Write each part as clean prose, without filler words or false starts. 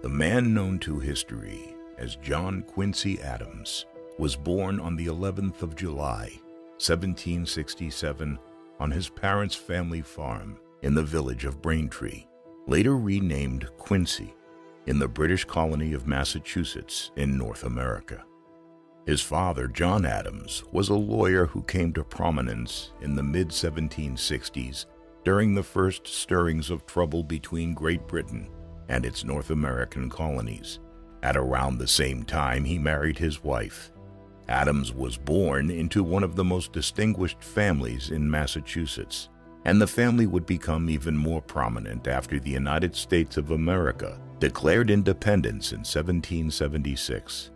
The man known to history as John Quincy Adams was born on the 11th of July, 1767, on his parents' family farm in the village of Braintree, later renamed Quincy, in the British colony of Massachusetts in North America. His father, John Adams, was a lawyer who came to prominence in the mid-1760s during the first stirrings of trouble between Great Britain and its North American colonies. At around the same time, he married his wife. Adams was born into one of the most distinguished families in Massachusetts, and the family would become even more prominent after the United States of America declared independence in 1776.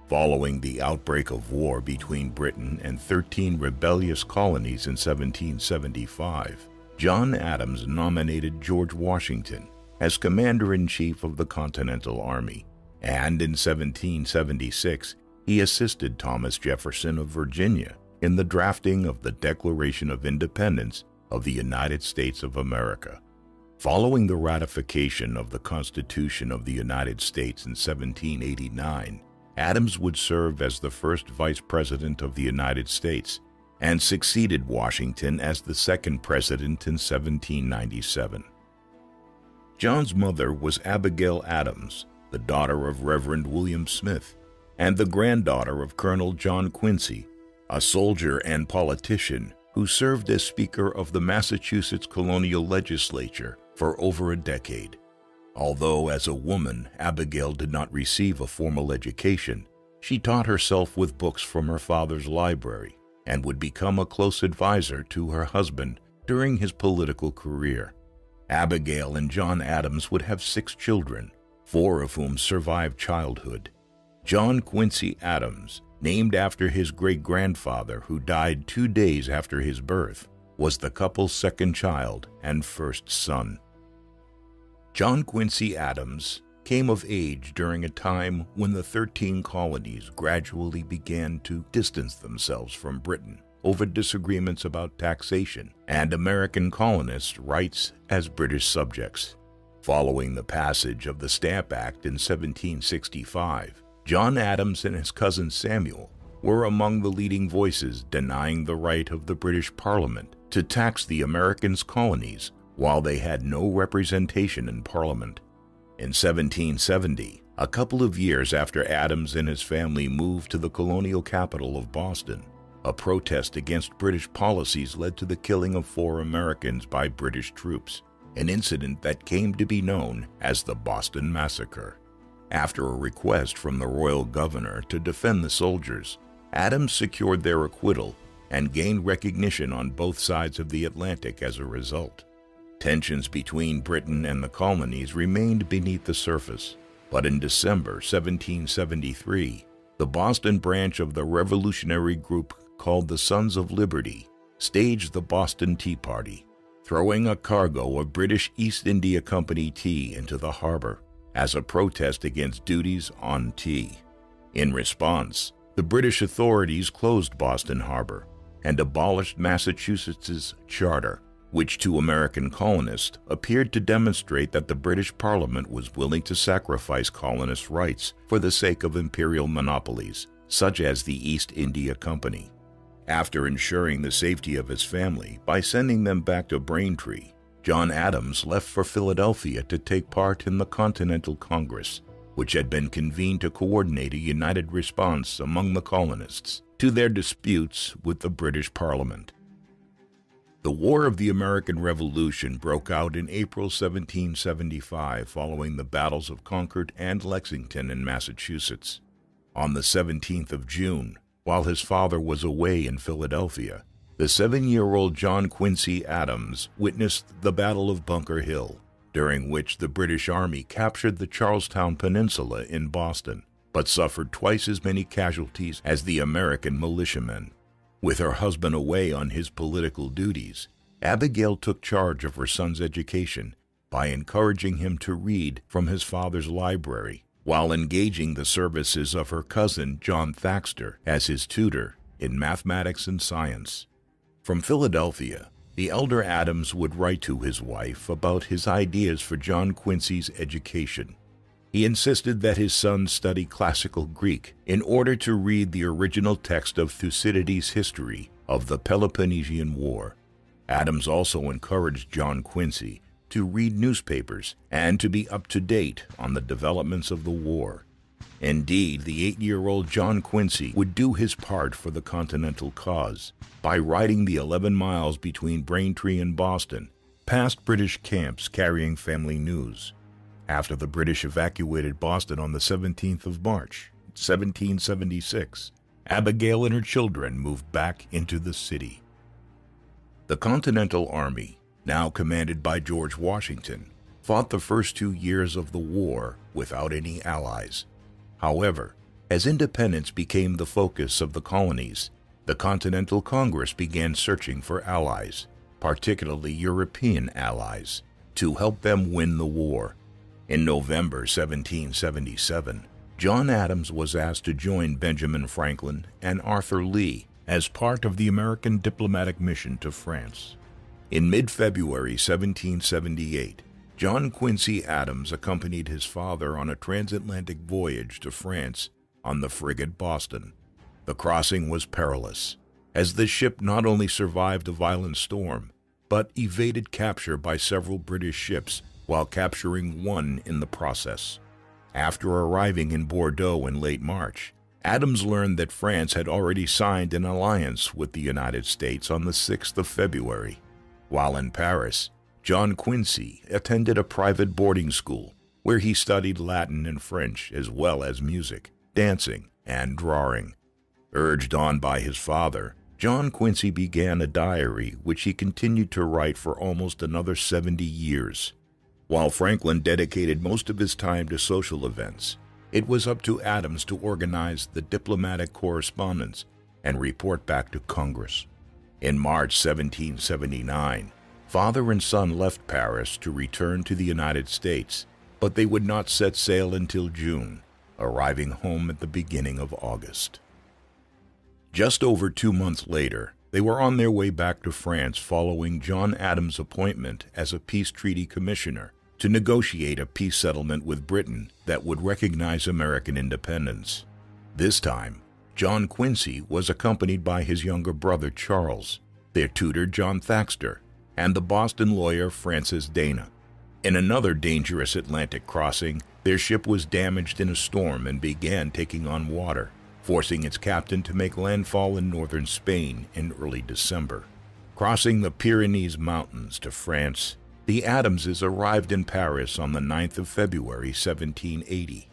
Following the outbreak of war between Britain and 13 rebellious colonies in 1775, John Adams nominated George Washington as Commander-in-Chief of the Continental Army, and in 1776, he assisted Thomas Jefferson of Virginia in the drafting of the Declaration of Independence of the United States of America. Following the ratification of the Constitution of the United States in 1789, Adams would serve as the first Vice President of the United States and succeeded Washington as the second president in 1797. John's mother was Abigail Adams, the daughter of Reverend William Smith, and the granddaughter of Colonel John Quincy, a soldier and politician who served as Speaker of the Massachusetts Colonial Legislature for over a decade. Although as a woman, Abigail did not receive a formal education, she taught herself with books from her father's library and would become a close advisor to her husband during his political career. Abigail and John Adams would have 6 children, 4 of whom survived childhood. John Quincy Adams, named after his great-grandfather who died 2 days after his birth, was the couple's second child and first son. John Quincy Adams came of age during a time when the 13 colonies gradually began to distance themselves from Britain over disagreements about taxation and American colonists' rights as British subjects. Following the passage of the Stamp Act in 1765, John Adams and his cousin Samuel were among the leading voices denying the right of the British Parliament to tax the Americans' colonies while they had no representation in Parliament. In 1770, a couple of years after Adams and his family moved to the colonial capital of Boston, a protest against British policies led to the killing of 4 Americans by British troops, an incident that came to be known as the Boston Massacre. After a request from the royal governor to defend the soldiers, Adams secured their acquittal and gained recognition on both sides of the Atlantic as a result. Tensions between Britain and the colonies remained beneath the surface, but in December 1773, the Boston branch of the revolutionary group called the Sons of Liberty staged the Boston Tea Party, throwing a cargo of British East India Company tea into the harbor as a protest against duties on tea. In response, the British authorities closed Boston Harbor and abolished Massachusetts's charter, which to American colonists appeared to demonstrate that the British Parliament was willing to sacrifice colonists' rights for the sake of imperial monopolies, such as the East India Company. After ensuring the safety of his family by sending them back to Braintree, John Adams left for Philadelphia to take part in the Continental Congress, which had been convened to coordinate a united response among the colonists to their disputes with the British Parliament. The War of the American Revolution broke out in April 1775 following the battles of Concord and Lexington in Massachusetts. On the 17th of June, while his father was away in Philadelphia, the 7-year-old John Quincy Adams witnessed the Battle of Bunker Hill, during which the British Army captured the Charlestown Peninsula in Boston, but suffered twice as many casualties as the American militiamen. With her husband away on his political duties, Abigail took charge of her son's education by encouraging him to read from his father's library, while engaging the services of her cousin John Thaxter as his tutor in mathematics and science. From Philadelphia, the elder Adams would write to his wife about his ideas for John Quincy's education. He insisted that his son study classical Greek in order to read the original text of Thucydides' history of the Peloponnesian War. Adams also encouraged John Quincy to read newspapers and to be up to date on the developments of the war. Indeed, the 8-year-old John Quincy would do his part for the Continental cause by riding the 11 miles between Braintree and Boston, past British camps carrying family news. After the British evacuated Boston on the 17th of March, 1776, Abigail and her children moved back into the city. The Continental Army, now commanded by George Washington, fought the first 2 years of the war without any allies. However, as independence became the focus of the colonies, the Continental Congress began searching for allies, particularly European allies, to help them win the war. In November 1777, John Adams was asked to join Benjamin Franklin and Arthur Lee as part of the American diplomatic mission to France. In mid-February 1778, John Quincy Adams accompanied his father on a transatlantic voyage to France on the frigate Boston. The crossing was perilous, as the ship not only survived a violent storm, but evaded capture by several British ships while capturing one in the process. After arriving in Bordeaux in late March, Adams learned that France had already signed an alliance with the United States on the 6th of February. While in Paris, John Quincy attended a private boarding school where he studied Latin and French as well as music, dancing, and drawing. Urged on by his father, John Quincy began a diary which he continued to write for almost another 70 years. While Franklin dedicated most of his time to social events, it was up to Adams to organize the diplomatic correspondence and report back to Congress. In March 1779, father and son left Paris to return to the United States, but they would not set sail until June, arriving home at the beginning of August. Just over 2 months later, they were on their way back to France following John Adams' appointment as a peace treaty commissioner to negotiate a peace settlement with Britain that would recognize American independence. This time, John Quincy was accompanied by his younger brother Charles, their tutor John Thaxter, and the Boston lawyer Francis Dana. In another dangerous Atlantic crossing, their ship was damaged in a storm and began taking on water, forcing its captain to make landfall in northern Spain in early December. Crossing the Pyrenees Mountains to France, the Adamses arrived in Paris on the 9th of February 1780.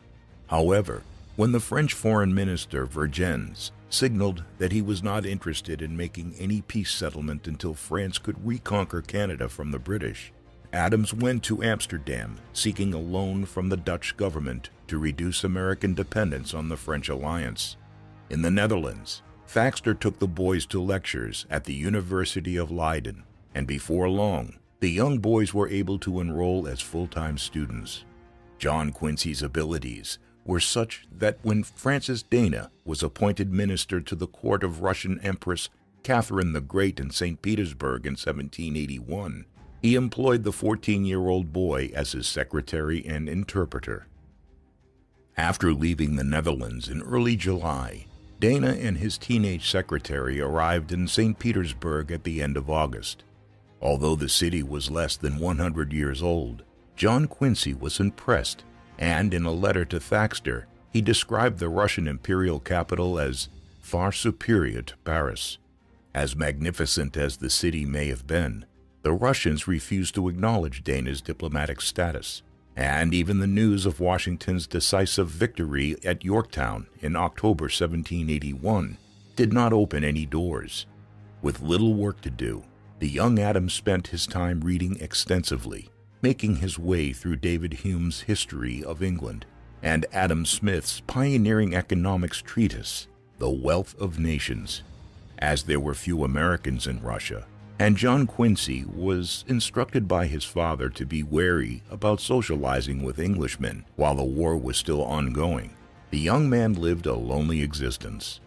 However, when the French Foreign Minister Vergennes signaled that he was not interested in making any peace settlement until France could reconquer Canada from the British, Adams went to Amsterdam seeking a loan from the Dutch government to reduce American dependence on the French alliance. In the Netherlands, Thaxter took the boys to lectures at the University of Leiden, and before long, the young boys were able to enroll as full-time students. John Quincy's abilities were such that when Francis Dana was appointed minister to the court of Russian Empress Catherine the Great in St. Petersburg in 1781, he employed the 14-year-old boy as his secretary and interpreter. After leaving the Netherlands in early July, Dana and his teenage secretary arrived in St. Petersburg at the end of August. Although the city was less than 100 years old, John Quincy was impressed, and in a letter to Thaxter, he described the Russian imperial capital as far superior to Paris. As magnificent as the city may have been, the Russians refused to acknowledge Dana's diplomatic status, and even the news of Washington's decisive victory at Yorktown in October 1781 did not open any doors. With little work to do, the young Adams spent his time reading extensively, making his way through David Hume's History of England and Adam Smith's pioneering economics treatise, The Wealth of Nations. As there were few Americans in Russia, and John Quincy was instructed by his father to be wary about socializing with Englishmen while the war was still ongoing, the young man lived a lonely existence.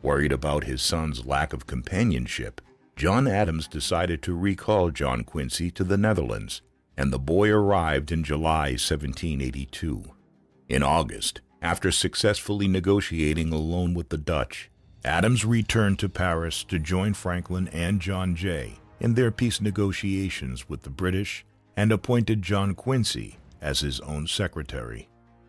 Worried about his son's lack of companionship, John Adams decided to recall John Quincy to the Netherlands, and the boy arrived in July 1782. In August, after successfully negotiating a loan with the Dutch, Adams returned to Paris to join Franklin and John Jay in their peace negotiations with the British and appointed John Quincy as his own secretary.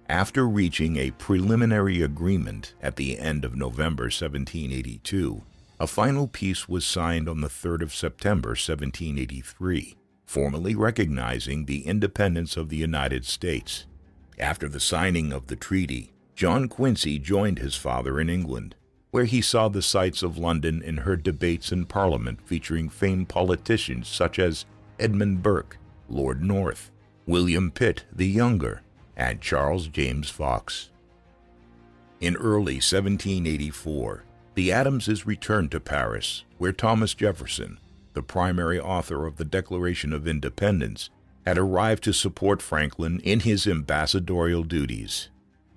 After reaching a preliminary agreement at the end of November 1782, a final peace was signed on the 3rd of September 1783, formally recognizing the independence of the United States. After the signing of the treaty, John Quincy joined his father in England, where he saw the sights of London and heard debates in Parliament featuring famed politicians such as Edmund Burke, Lord North, William Pitt the Younger, and Charles James Fox. In early 1784, the Adamses returned to Paris, where Thomas Jefferson, the primary author of the Declaration of Independence, had arrived to support Franklin in his ambassadorial duties.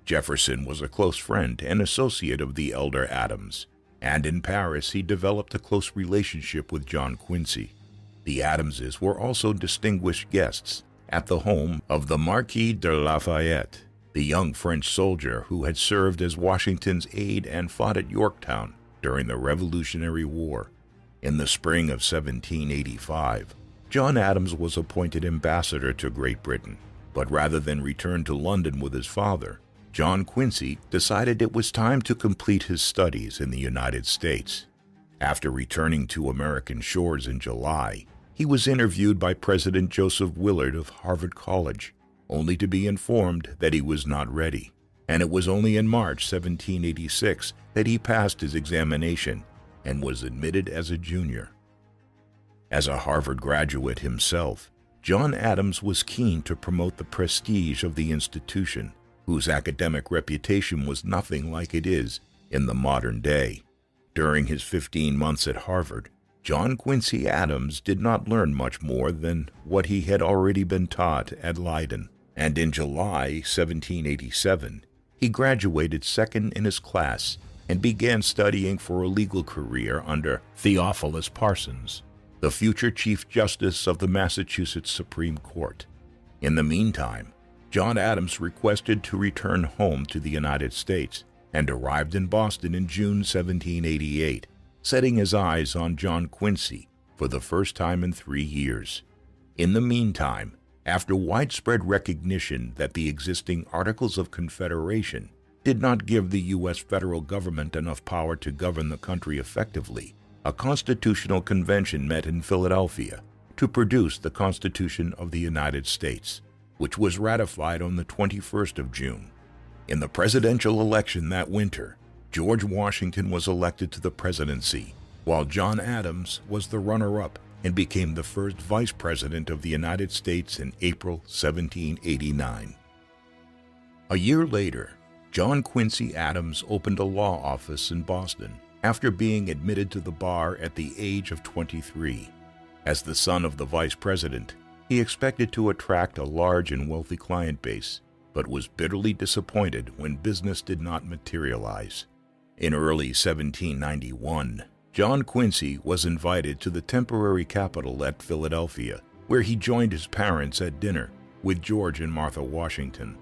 Jefferson was a close friend and associate of the elder Adams, and in Paris he developed a close relationship with John Quincy. The Adamses were also distinguished guests at the home of the Marquis de Lafayette, the young French soldier who had served as Washington's aide and fought at Yorktown during the Revolutionary War. In the spring of 1785, John Adams was appointed ambassador to Great Britain, but rather than return to London with his father, John Quincy decided it was time to complete his studies in the United States. After returning to American shores in July, he was interviewed by President Joseph Willard of Harvard College, only to be informed that he was not ready, and it was only in March 1786 that he passed his examination and was admitted as a junior. As a Harvard graduate himself, John Adams was keen to promote the prestige of the institution, whose academic reputation was nothing like it is in the modern day. During his 15 months at Harvard, John Quincy Adams did not learn much more than what he had already been taught at Leiden, and in July 1787, he graduated second in his class and began studying for a legal career under Theophilus Parsons, the future Chief Justice of the Massachusetts Supreme Court. In the meantime, John Adams requested to return home to the United States and arrived in Boston in June 1788, setting his eyes on John Quincy for the first time in 3 years. In the meantime, after widespread recognition that the existing Articles of Confederation did not give the U.S. federal government enough power to govern the country effectively, a constitutional convention met in Philadelphia to produce the Constitution of the United States, which was ratified on the 21st of June. In the presidential election that winter, George Washington was elected to the presidency, while John Adams was the runner-up and became the first vice president of the United States in April 1789. A year later, John Quincy Adams opened a law office in Boston after being admitted to the bar at the age of 23. As the son of the vice president, he expected to attract a large and wealthy client base, but was bitterly disappointed when business did not materialize. In early 1791, John Quincy was invited to the temporary capital at Philadelphia, where he joined his parents at dinner with George and Martha Washington.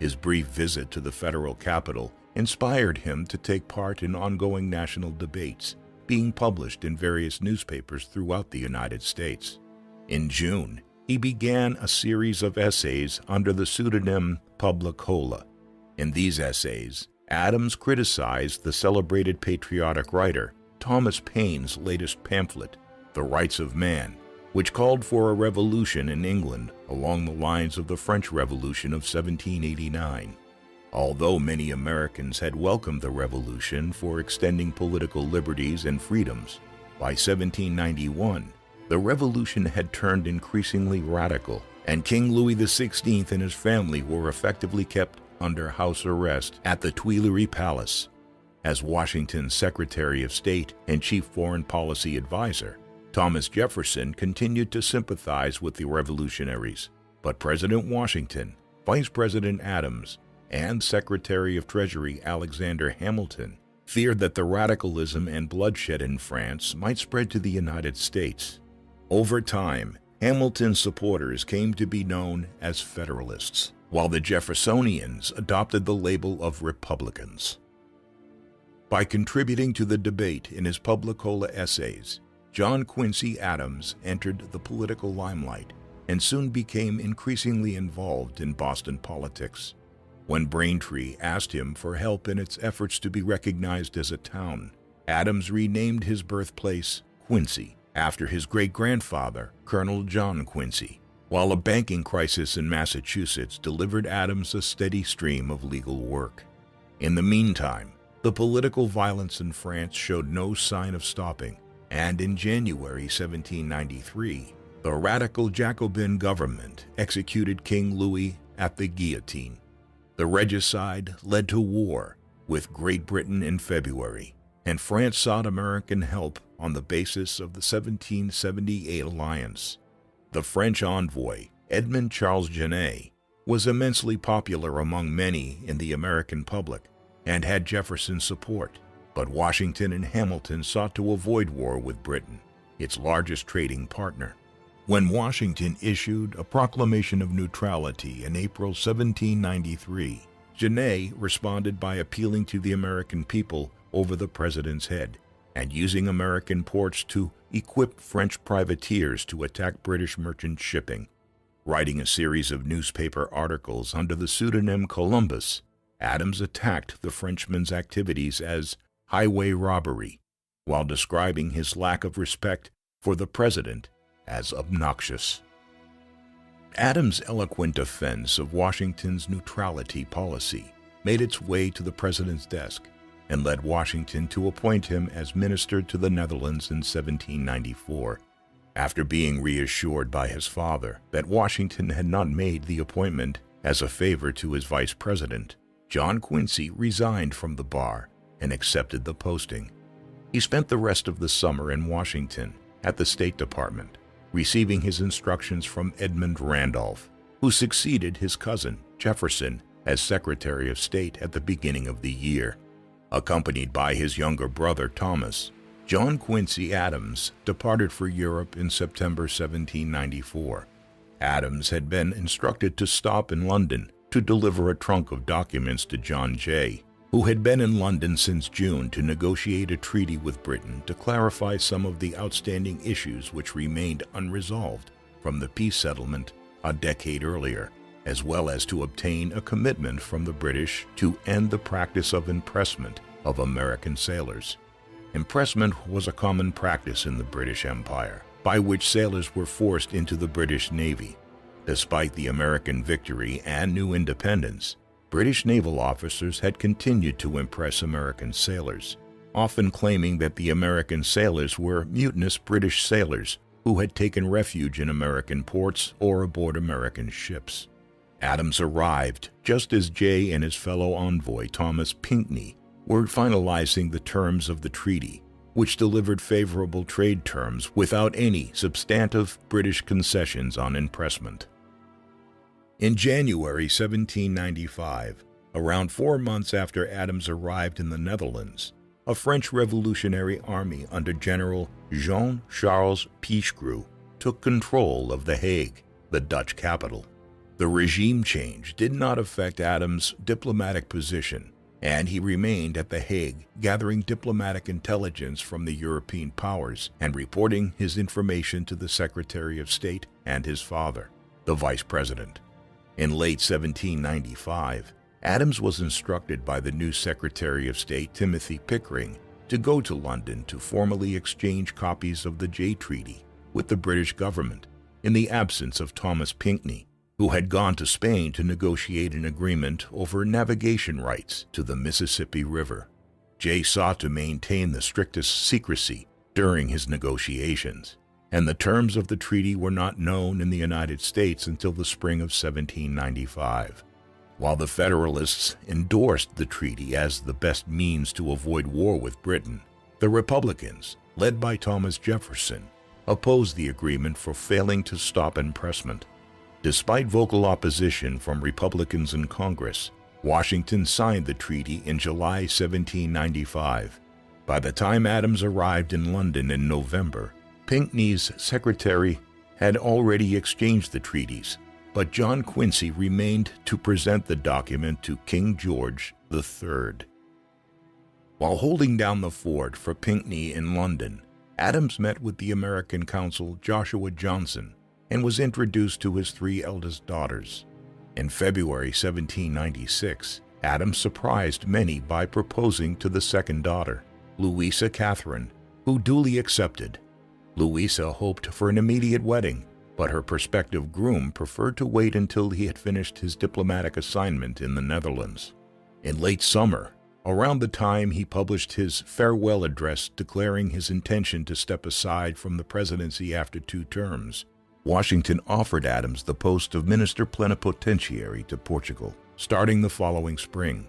His brief visit to the federal capital inspired him to take part in ongoing national debates being published in various newspapers throughout the United States. In June, he began a series of essays under the pseudonym Publicola. In these essays, Adams criticized the celebrated patriotic writer Thomas Paine's latest pamphlet, The Rights of Man, which called for a revolution in England along the lines of the French Revolution of 1789. Although many Americans had welcomed the revolution for extending political liberties and freedoms, by 1791, the revolution had turned increasingly radical, and King Louis XVI and his family were effectively kept under house arrest at the Tuileries Palace. As Washington's Secretary of State and Chief Foreign Policy Advisor, Thomas Jefferson continued to sympathize with the revolutionaries, but President Washington, Vice President Adams, and Secretary of Treasury Alexander Hamilton feared that the radicalism and bloodshed in France might spread to the United States. Over time, Hamilton's supporters came to be known as Federalists, while the Jeffersonians adopted the label of Republicans. By contributing to the debate in his Publicola essays, John Quincy Adams entered the political limelight and soon became increasingly involved in Boston politics. When Braintree asked him for help in its efforts to be recognized as a town, Adams renamed his birthplace Quincy after his great-grandfather, Colonel John Quincy, while a banking crisis in Massachusetts delivered Adams a steady stream of legal work. In the meantime, the political violence in France showed no sign of stopping, and in January 1793, the radical Jacobin government executed King Louis at the guillotine. The regicide led to war with Great Britain in February, and France sought American help on the basis of the 1778 alliance. The French envoy, Edmond Charles Genet, was immensely popular among many in the American public and had Jefferson's support, but Washington and Hamilton sought to avoid war with Britain, its largest trading partner. When Washington issued a proclamation of neutrality in April 1793, Genet responded by appealing to the American people over the president's head and using American ports to equip French privateers to attack British merchant shipping. Writing a series of newspaper articles under the pseudonym Columbus, Adams attacked the Frenchman's activities as highway robbery, while describing his lack of respect for the president as obnoxious. Adams' eloquent defense of Washington's neutrality policy made its way to the president's desk and led Washington to appoint him as minister to the Netherlands in 1794. After being reassured by his father that Washington had not made the appointment as a favor to his vice president, John Quincy resigned from the bar and accepted the posting. He spent the rest of the summer in Washington at the State Department, receiving his instructions from Edmund Randolph, who succeeded his cousin, Jefferson, as Secretary of State at the beginning of the year. Accompanied by his younger brother, Thomas, John Quincy Adams departed for Europe in September 1794. Adams had been instructed to stop in London to deliver a trunk of documents to John Jay, who had been in London since June to negotiate a treaty with Britain to clarify some of the outstanding issues which remained unresolved from the peace settlement a decade earlier, as well as to obtain a commitment from the British to end the practice of impressment of American sailors. Impressment was a common practice in the British Empire, by which sailors were forced into the British Navy. Despite the American victory and new independence, British naval officers had continued to impress American sailors, often claiming that the American sailors were mutinous British sailors who had taken refuge in American ports or aboard American ships. Adams arrived just as Jay and his fellow envoy Thomas Pinckney were finalizing the terms of the treaty, which delivered favorable trade terms without any substantive British concessions on impressment. In January 1795, around 4 months after Adams arrived in the Netherlands, a French Revolutionary Army under General Jean-Charles Pichegru took control of The Hague, the Dutch capital. The regime change did not affect Adams' diplomatic position, and he remained at The Hague gathering diplomatic intelligence from the European powers and reporting his information to the Secretary of State and his father, the Vice President. In late 1795, Adams was instructed by the new Secretary of State, Timothy Pickering, to go to London to formally exchange copies of the Jay Treaty with the British government in the absence of Thomas Pinckney, who had gone to Spain to negotiate an agreement over navigation rights to the Mississippi River. Jay sought to maintain the strictest secrecy during his negotiations, and the terms of the treaty were not known in the United States until the spring of 1795. While the Federalists endorsed the treaty as the best means to avoid war with Britain, the Republicans, led by Thomas Jefferson, opposed the agreement for failing to stop impressment. Despite vocal opposition from Republicans in Congress, Washington signed the treaty in July 1795. By the time Adams arrived in London in November, Pinckney's secretary had already exchanged the treaties, but John Quincy remained to present the document to King George III. While holding down the fort for Pinckney in London, Adams met with the American consul Joshua Johnson and was introduced to his three eldest daughters. In February 1796, Adams surprised many by proposing to the second daughter, Louisa Catherine, who duly accepted. Louisa hoped for an immediate wedding, but her prospective groom preferred to wait until he had finished his diplomatic assignment in the Netherlands. In late summer, around the time he published his farewell address declaring his intention to step aside from the presidency after 2 terms, Washington offered Adams the post of minister plenipotentiary to Portugal, starting the following spring.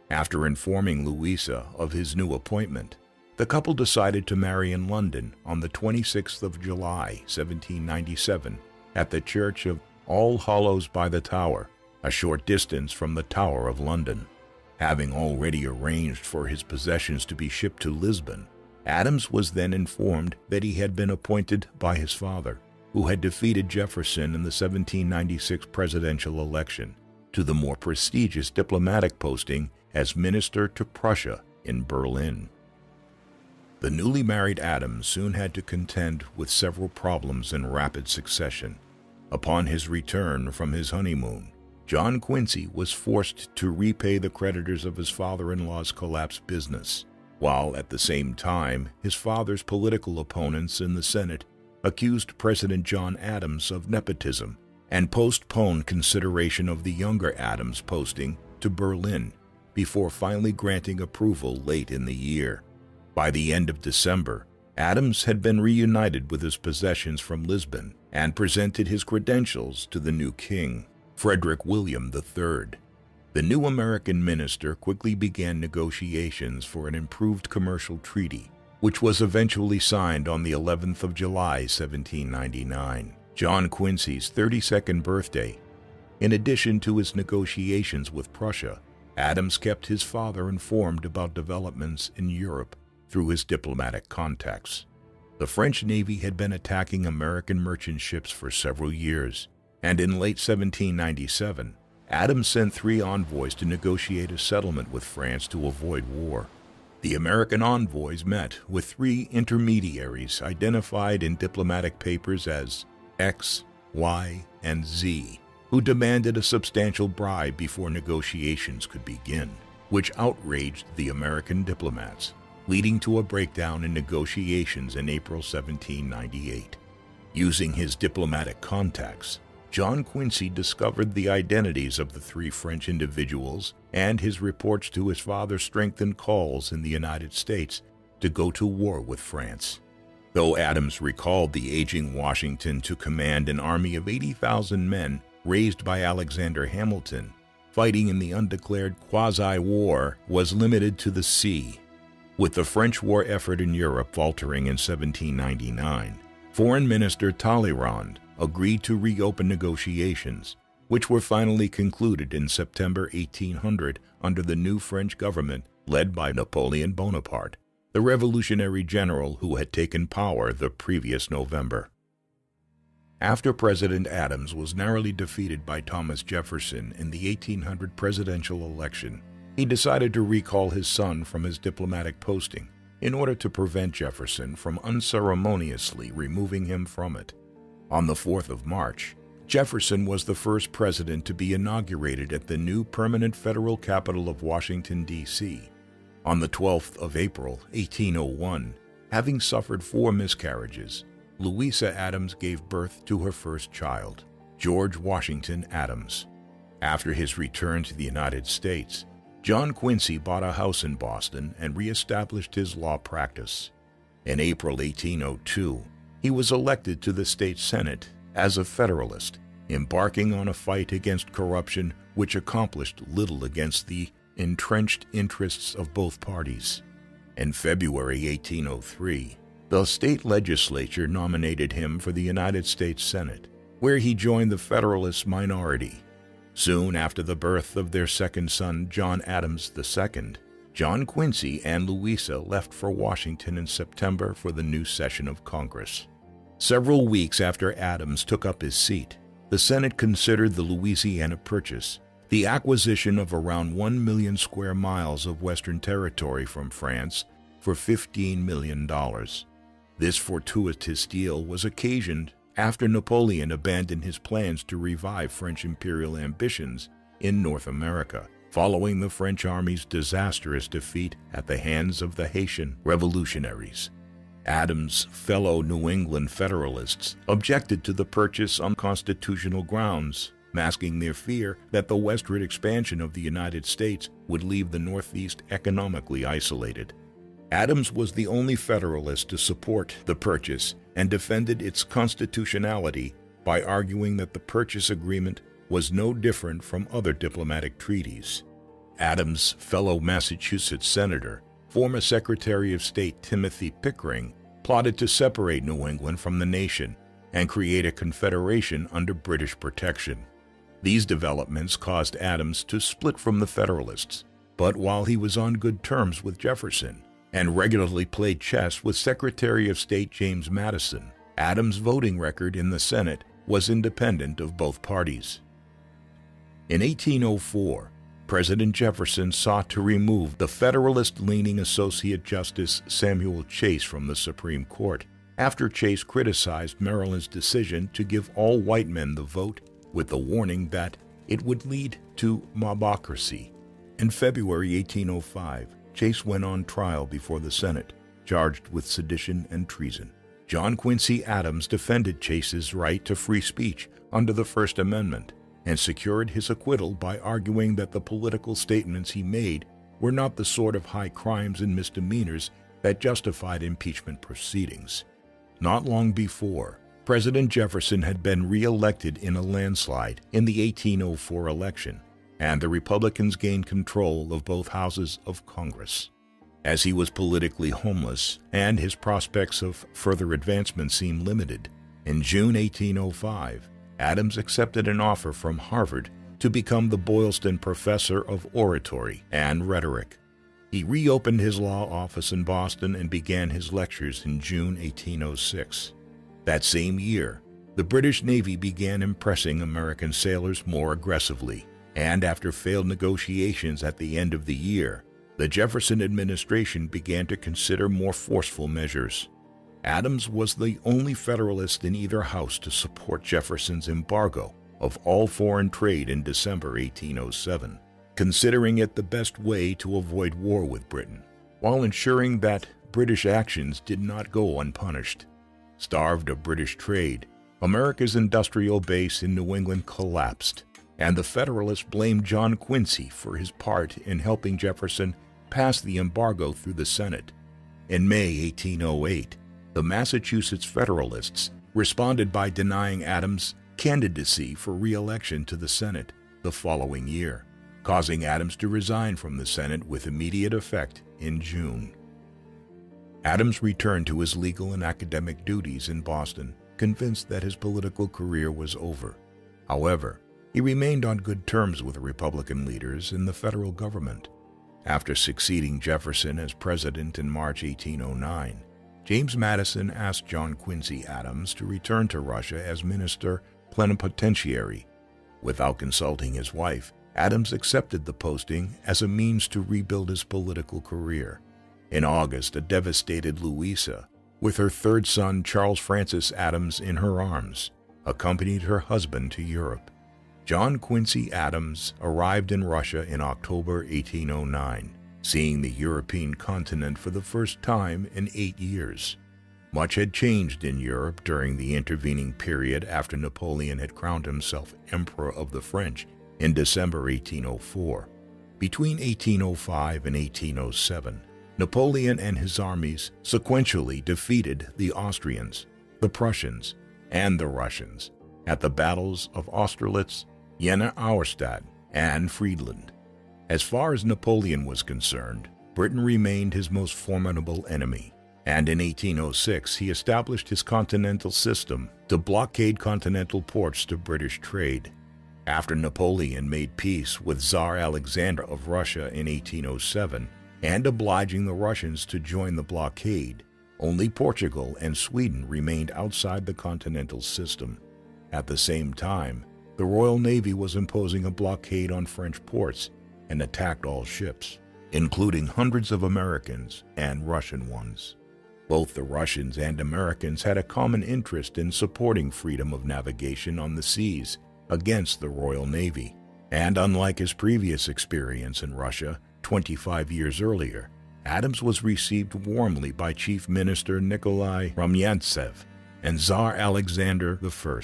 After informing Louisa of his new appointment, the couple decided to marry in London on the 26th of July, 1797, at the Church of All Hallows by the Tower, a short distance from the Tower of London. Having already arranged for his possessions to be shipped to Lisbon, Adams was then informed that he had been appointed by his father, who had defeated Jefferson in the 1796 presidential election, to the more prestigious diplomatic posting as Minister to Prussia in Berlin. The newly married Adams soon had to contend with several problems in rapid succession. Upon his return from his honeymoon, John Quincy was forced to repay the creditors of his father-in-law's collapsed business, while at the same time his father's political opponents in the Senate accused President John Adams of nepotism and postponed consideration of the younger Adams posting to Berlin before finally granting approval late in the year. By the end of December, Adams had been reunited with his possessions from Lisbon and presented his credentials to the new king, Frederick William III. The new American minister quickly began negotiations for an improved commercial treaty, which was eventually signed on the 11th of July, 1799, John Quincy's 32nd birthday. In addition to his negotiations with Prussia, Adams kept his father informed about developments in Europe through his diplomatic contacts. The French Navy had been attacking American merchant ships for several years, and in late 1797, Adams sent 3 envoys to negotiate a settlement with France to avoid war. The American envoys met with 3 intermediaries identified in diplomatic papers as X, Y, and Z, who demanded a substantial bribe before negotiations could begin, which outraged the American diplomats, leading to a breakdown in negotiations in April 1798. Using his diplomatic contacts, John Quincy discovered the identities of the 3 French individuals, and his reports to his father strengthened calls in the United States to go to war with France. Though Adams recalled the aging Washington to command an army of 80,000 men raised by Alexander Hamilton, fighting in the undeclared quasi-war was limited to the sea. With the French war effort in Europe faltering in 1799, Foreign Minister Talleyrand agreed to reopen negotiations, which were finally concluded in September 1800 under the new French government led by Napoleon Bonaparte, the revolutionary general who had taken power the previous November. After President Adams was narrowly defeated by Thomas Jefferson in the 1800 presidential election, he decided to recall his son from his diplomatic posting in order to prevent Jefferson from unceremoniously removing him from it. On the 4th of March, Jefferson was the first president to be inaugurated at the new permanent federal capital of Washington, D.C. On the 12th of April, 1801, having suffered 4 miscarriages, Louisa Adams gave birth to her first child, George Washington Adams. After his return to the United States, John Quincy bought a house in Boston and reestablished his law practice. In April 1802, he was elected to the state Senate as a Federalist, embarking on a fight against corruption which accomplished little against the entrenched interests of both parties. In February 1803, the state legislature nominated him for the United States Senate, where he joined the Federalist minority. Soon after the birth of their second son, John Adams II, John Quincy and Louisa left for Washington in September for the new session of Congress. Several weeks after Adams took up his seat, the Senate considered the Louisiana Purchase, the acquisition of around 1 million square miles of Western territory from France for $15 million. This fortuitous deal was occasioned after Napoleon abandoned his plans to revive French imperial ambitions in North America, following the French army's disastrous defeat at the hands of the Haitian revolutionaries. Adams' fellow New England Federalists objected to the purchase on constitutional grounds, masking their fear that the westward expansion of the United States would leave the Northeast economically isolated. Adams was the only Federalist to support the purchase and defended its constitutionality by arguing that the purchase agreement was no different from other diplomatic treaties. Adams' fellow Massachusetts Senator, former Secretary of State Timothy Pickering, plotted to separate New England from the nation and create a confederation under British protection. These developments caused Adams to split from the Federalists, but while he was on good terms with Jefferson and regularly played chess with Secretary of State James Madison, Adams' voting record in the Senate was independent of both parties. In 1804, President Jefferson sought to remove the Federalist-leaning Associate Justice Samuel Chase from the Supreme Court after Chase criticized Maryland's decision to give all white men the vote, with the warning that it would lead to mobocracy. In February 1805, Chase went on trial before the Senate, charged with sedition and treason. John Quincy Adams defended Chase's right to free speech under the First Amendment and secured his acquittal by arguing that the political statements he made were not the sort of high crimes and misdemeanors that justified impeachment proceedings. Not long before, President Jefferson had been re-elected in a landslide in the 1804 election, and the Republicans gained control of both houses of Congress. As he was politically homeless and his prospects of further advancement seemed limited, in June 1805, Adams accepted an offer from Harvard to become the Boylston Professor of Oratory and Rhetoric. He reopened his law office in Boston and began his lectures in June 1806. That same year, the British Navy began impressing American sailors more aggressively, and after failed negotiations at the end of the year, the Jefferson administration began to consider more forceful measures. Adams was the only Federalist in either house to support Jefferson's embargo of all foreign trade in December 1807, considering it the best way to avoid war with Britain, while ensuring that British actions did not go unpunished. Starved of British trade, America's industrial base in New England collapsed, and the Federalists blamed John Quincy for his part in helping Jefferson pass the embargo through the Senate. In May 1808, the Massachusetts Federalists responded by denying Adams' candidacy for re-election to the Senate the following year, causing Adams to resign from the Senate with immediate effect in June. Adams returned to his legal and academic duties in Boston, convinced that his political career was over. However, he remained on good terms with Republican leaders in the federal government. After succeeding Jefferson as president in March 1809, James Madison asked John Quincy Adams to return to Russia as minister plenipotentiary. Without consulting his wife, Adams accepted the posting as a means to rebuild his political career. In August, a devastated Louisa, with her third son Charles Francis Adams in her arms, accompanied her husband to Europe. John Quincy Adams arrived in Russia in October 1809, seeing the European continent for the first time in 8 years. Much had changed in Europe during the intervening period after Napoleon had crowned himself Emperor of the French in December 1804. Between 1805 and 1807, Napoleon and his armies sequentially defeated the Austrians, the Prussians, and the Russians at the battles of Austerlitz, Jena Auerstadt, and Friedland. As far as Napoleon was concerned, Britain remained his most formidable enemy, and in 1806 he established his continental system to blockade continental ports to British trade. After Napoleon made peace with Tsar Alexander of Russia in 1807, and obliging the Russians to join the blockade, only Portugal and Sweden remained outside the continental system. At the same time, the Royal Navy was imposing a blockade on French ports and attacked all ships, including hundreds of Americans and Russian ones. Both the Russians and Americans had a common interest in supporting freedom of navigation on the seas against the Royal Navy. And unlike his previous experience in Russia 25 years earlier, Adams was received warmly by Chief Minister Nikolai Rumyantsev and Tsar Alexander I.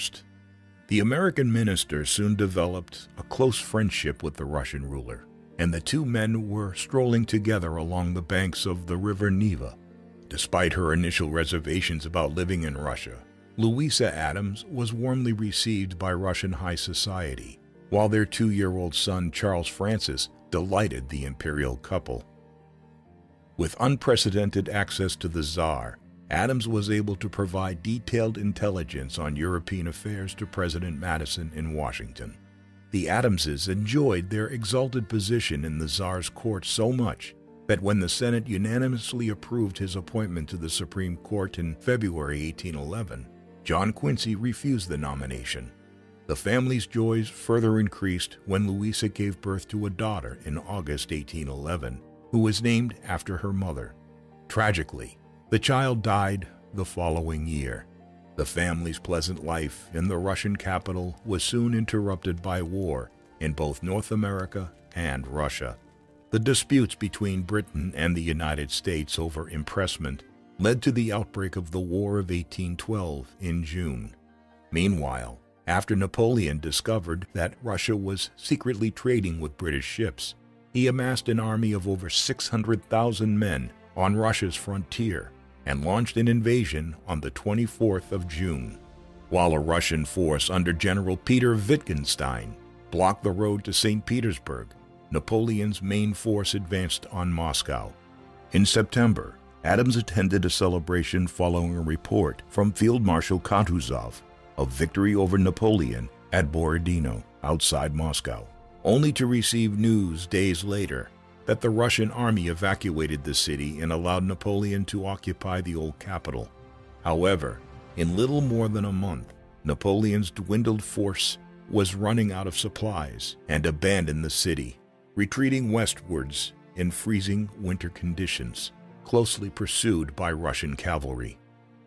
The American minister soon developed a close friendship with the Russian ruler, and the two men were strolling together along the banks of the river Neva. Despite her initial reservations about living in Russia, Louisa Adams was warmly received by Russian high society, while their 2-year-old son Charles Francis delighted the imperial couple. With unprecedented access to the Tsar, Adams was able to provide detailed intelligence on European affairs to President Madison in Washington. The Adamses enjoyed their exalted position in the Tsar's court so much that when the Senate unanimously approved his appointment to the Supreme Court in February 1811, John Quincy refused the nomination. The family's joys further increased when Louisa gave birth to a daughter in August 1811, who was named after her mother. Tragically, the child died the following year. The family's pleasant life in the Russian capital was soon interrupted by war in both North America and Russia. The disputes between Britain and the United States over impressment led to the outbreak of the War of 1812 in June. Meanwhile, after Napoleon discovered that Russia was secretly trading with British ships, he amassed an army of over 600,000 men on Russia's frontier and launched an invasion on the 24th of June. While a Russian force under General Peter Wittgenstein blocked the road to St. Petersburg, Napoleon's main force advanced on Moscow. In September, Adams attended a celebration following a report from Field Marshal Kutuzov of victory over Napoleon at Borodino, outside Moscow, only to receive news days later that the Russian army evacuated the city and allowed Napoleon to occupy the old capital. However, in little more than a month, Napoleon's dwindled force was running out of supplies and abandoned the city, retreating westwards in freezing winter conditions, closely pursued by Russian cavalry.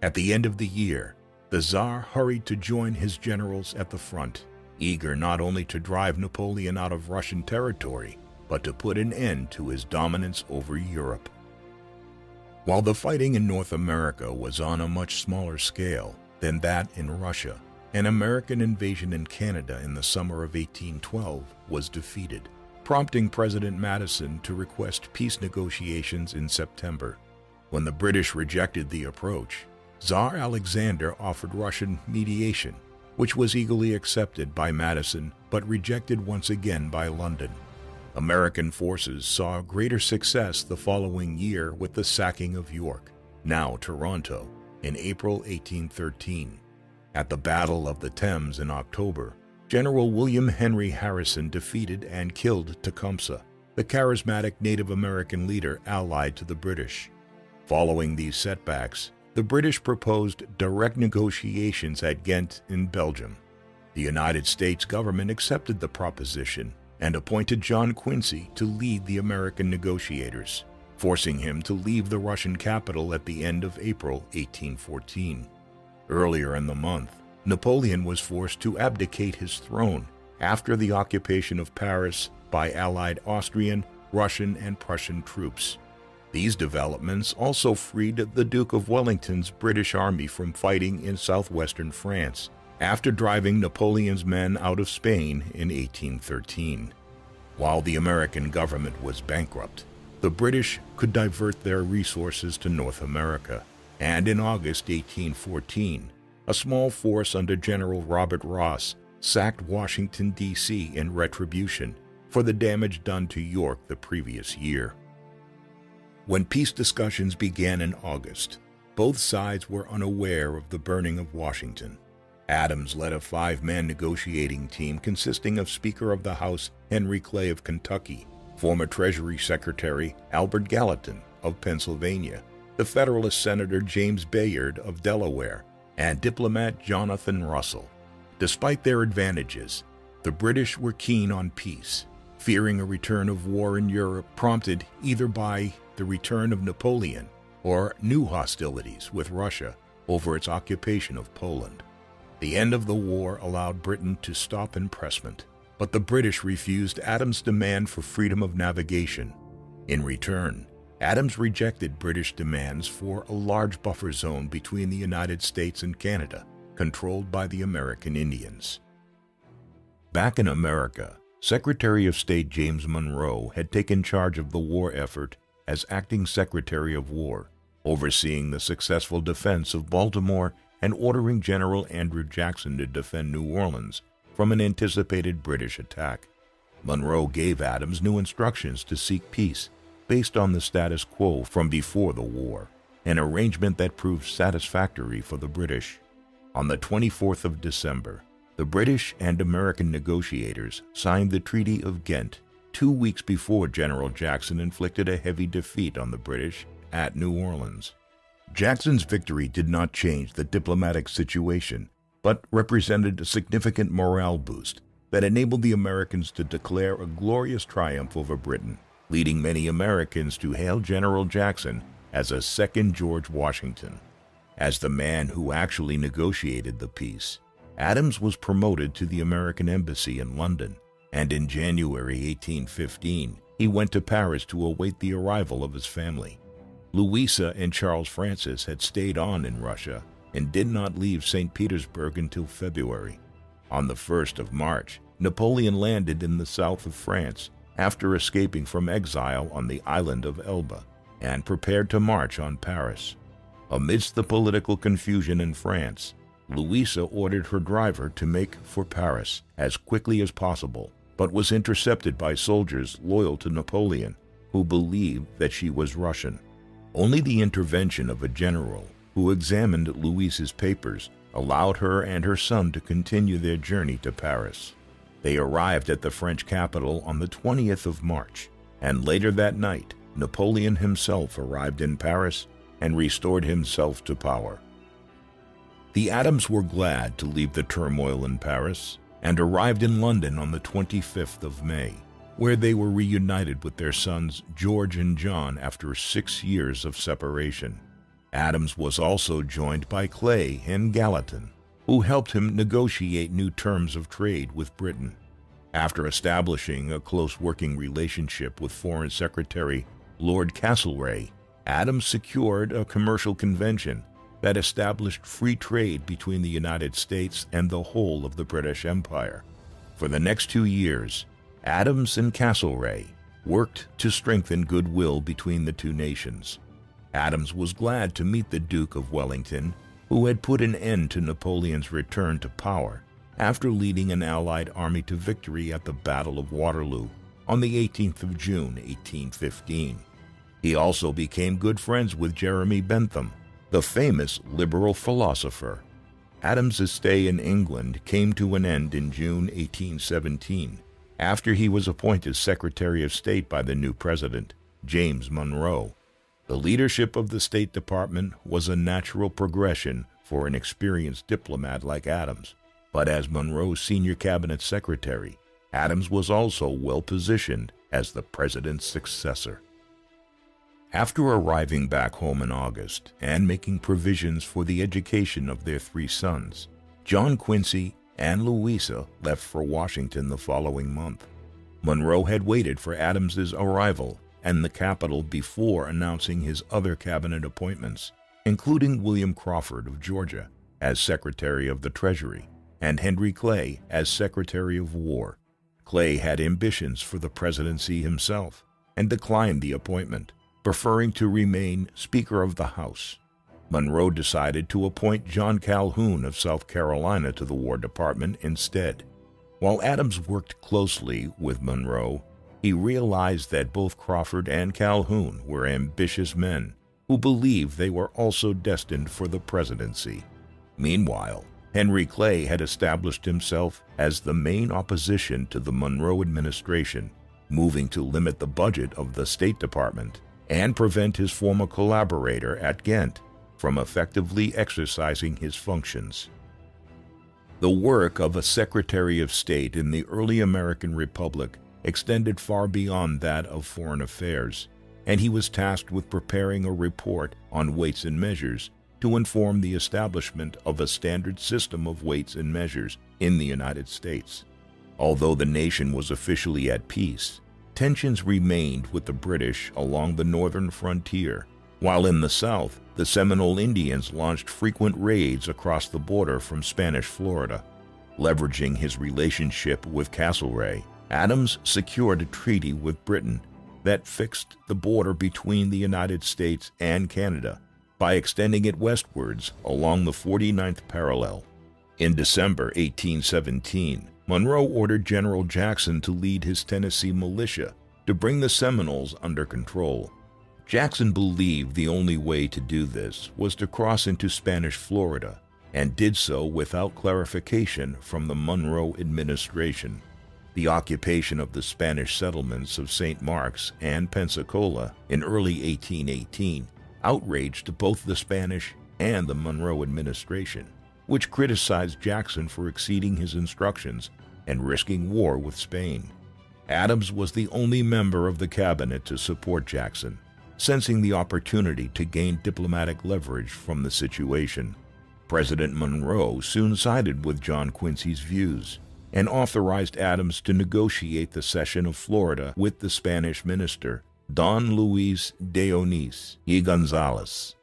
At the end of the year, the Tsar hurried to join his generals at the front, eager not only to drive Napoleon out of Russian territory, but to put an end to his dominance over Europe. While the fighting in North America was on a much smaller scale than that in Russia, an American invasion in Canada in the summer of 1812 was defeated, prompting President Madison to request peace negotiations in September. When the British rejected the approach, Tsar Alexander offered Russian mediation, which was eagerly accepted by Madison but rejected once again by London. American forces saw greater success the following year with the sacking of York, now Toronto, in April 1813. At the Battle of the Thames in October, General William Henry Harrison defeated and killed Tecumseh, the charismatic Native American leader allied to the British. Following these setbacks, the British proposed direct negotiations at Ghent in Belgium. The United States government accepted the proposition and appointed John Quincy to lead the American negotiators, forcing him to leave the Russian capital at the end of April 1814. Earlier in the month, Napoleon was forced to abdicate his throne after the occupation of Paris by Allied Austrian, Russian, and Prussian troops. These developments also freed the Duke of Wellington's British army from fighting in southwestern France, after driving Napoleon's men out of Spain in 1813. While the American government was bankrupt, the British could divert their resources to North America, and in August 1814, a small force under General Robert Ross sacked Washington, D.C. in retribution for the damage done to York the previous year. When peace discussions began in August, both sides were unaware of the burning of Washington. Adams led a 5-man negotiating team consisting of Speaker of the House Henry Clay of Kentucky, former Treasury Secretary Albert Gallatin of Pennsylvania, the Federalist Senator James Bayard of Delaware, and diplomat Jonathan Russell. Despite their advantages, the British were keen on peace, fearing a return of war in Europe prompted either by the return of Napoleon or new hostilities with Russia over its occupation of Poland. The end of the war allowed Britain to stop impressment, but the British refused Adams' demand for freedom of navigation. In return, Adams rejected British demands for a large buffer zone between the United States and Canada, controlled by the American Indians. Back in America, Secretary of State James Monroe had taken charge of the war effort as acting Secretary of War, overseeing the successful defense of Baltimore and ordering General Andrew Jackson to defend New Orleans from an anticipated British attack. Monroe gave Adams new instructions to seek peace based on the status quo from before the war, an arrangement that proved satisfactory for the British. On the 24th of December, the British and American negotiators signed the Treaty of Ghent 2 weeks before General Jackson inflicted a heavy defeat on the British at New Orleans. Jackson's victory did not change the diplomatic situation, but represented a significant morale boost that enabled the Americans to declare a glorious triumph over Britain, leading many Americans to hail General Jackson as a second George Washington. As the man who actually negotiated the peace, Adams was promoted to the American Embassy in London, and in January 1815, he went to Paris to await the arrival of his family. Louisa and Charles Francis had stayed on in Russia and did not leave St. Petersburg until February. On the 1st of March, Napoleon landed in the south of France after escaping from exile on the island of Elba and prepared to march on Paris. Amidst the political confusion in France, Louisa ordered her driver to make for Paris as quickly as possible, but was intercepted by soldiers loyal to Napoleon, who believed that she was Russian. Only the intervention of a general who examined Louisa's papers allowed her and her son to continue their journey to Paris. They arrived at the French capital on the 20th of March, and later that night, Napoleon himself arrived in Paris and restored himself to power. The Adams were glad to leave the turmoil in Paris and arrived in London on the 25th of May, where they were reunited with their sons George and John after 6 years of separation. Adams was also joined by Clay and Gallatin, who helped him negotiate new terms of trade with Britain. After establishing a close working relationship with Foreign Secretary Lord Castlereagh, Adams secured a commercial convention that established free trade between the United States and the whole of the British Empire. For the next 2 years, Adams and Castlereagh worked to strengthen goodwill between the two nations. Adams was glad to meet the Duke of Wellington, who had put an end to Napoleon's return to power after leading an Allied army to victory at the Battle of Waterloo on the 18th of June, 1815. He also became good friends with Jeremy Bentham, the famous liberal philosopher. Adams's stay in England came to an end in June 1817, after he was appointed Secretary of State by the new president, James Monroe. The leadership of the State Department was a natural progression for an experienced diplomat like Adams, but as Monroe's senior cabinet secretary, Adams was also well-positioned as the president's successor. After arriving back home in August and making provisions for the education of their 3 sons, John Quincy and Louisa left for Washington the following month. Monroe had waited for Adams's arrival and the capital before announcing his other cabinet appointments, including William Crawford of Georgia as Secretary of the Treasury and Henry Clay as Secretary of War. Clay had ambitions for the presidency himself and declined the appointment, preferring to remain Speaker of the House. Monroe decided to appoint John Calhoun of South Carolina to the War Department instead. While Adams worked closely with Monroe, he realized that both Crawford and Calhoun were ambitious men who believed they were also destined for the presidency. Meanwhile, Henry Clay had established himself as the main opposition to the Monroe administration, moving to limit the budget of the State Department and prevent his former collaborator at Ghent from effectively exercising his functions. The work of a Secretary of State in the early American Republic extended far beyond that of foreign affairs, and he was tasked with preparing a report on weights and measures to inform the establishment of a standard system of weights and measures in the United States. Although the nation was officially at peace, tensions remained with the British along the northern frontier, while in the south, the Seminole Indians launched frequent raids across the border from Spanish Florida. Leveraging his relationship with Castlereagh, Adams secured a treaty with Britain that fixed the border between the United States and Canada by extending it westwards along the 49th parallel. In December 1817, Monroe ordered General Jackson to lead his Tennessee militia to bring the Seminoles under control. Jackson believed the only way to do this was to cross into Spanish Florida, and did so without clarification from the Monroe administration. The occupation of the Spanish settlements of St. Mark's and Pensacola in early 1818 outraged both the Spanish and the Monroe administration, which criticized Jackson for exceeding his instructions and risking war with Spain. Adams was the only member of the cabinet to support Jackson, sensing the opportunity to gain diplomatic leverage from the situation. President Monroe soon sided with John Quincy's views and authorized Adams to negotiate the cession of Florida with the Spanish minister, Don Luis de Onís y González.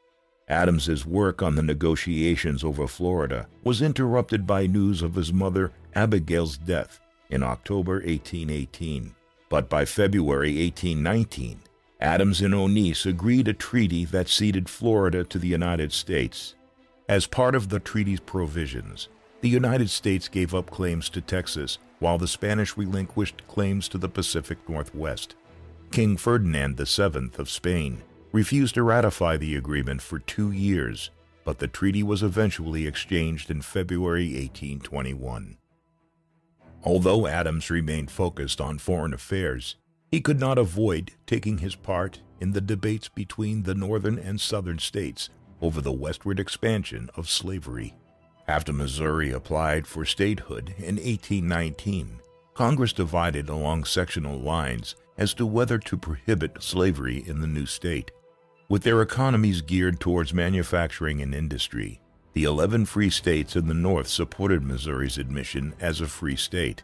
Adams's work on the negotiations over Florida was interrupted by news of his mother Abigail's death in October 1818, but by February 1819, Adams and Onís agreed a treaty that ceded Florida to the United States. As part of the treaty's provisions, the United States gave up claims to Texas, while the Spanish relinquished claims to the Pacific Northwest. King Ferdinand VII of Spain refused to ratify the agreement for 2 years, but the treaty was eventually exchanged in February 1821. Although Adams remained focused on foreign affairs, he could not avoid taking his part in the debates between the northern and southern states over the westward expansion of slavery. After Missouri applied for statehood in 1819, Congress divided along sectional lines as to whether to prohibit slavery in the new state. With their economies geared towards manufacturing and industry, the 11 free states in the North supported Missouri's admission as a free state.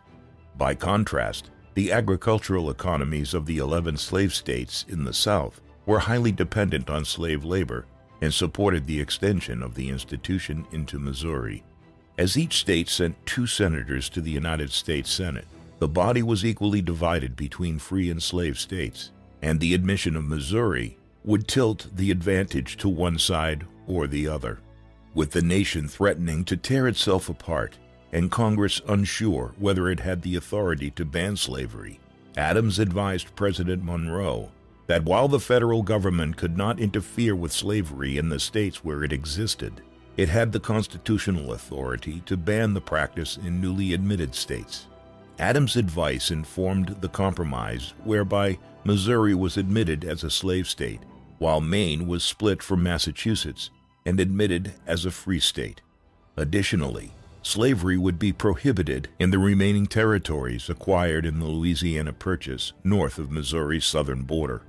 By contrast, the agricultural economies of the 11 slave states in the South were highly dependent on slave labor and supported the extension of the institution into Missouri. As each state sent 2 senators to the United States Senate, the body was equally divided between free and slave states, and the admission of Missouri would tilt the advantage to one side or the other. With the nation threatening to tear itself apart and Congress unsure whether it had the authority to ban slavery, Adams advised President Monroe that while the federal government could not interfere with slavery in the states where it existed, it had the constitutional authority to ban the practice in newly admitted states. Adams' advice informed the compromise whereby Missouri was admitted as a slave state, while Maine was split from Massachusetts and admitted as a free state. Additionally, slavery would be prohibited in the remaining territories acquired in the Louisiana Purchase north of Missouri's southern border.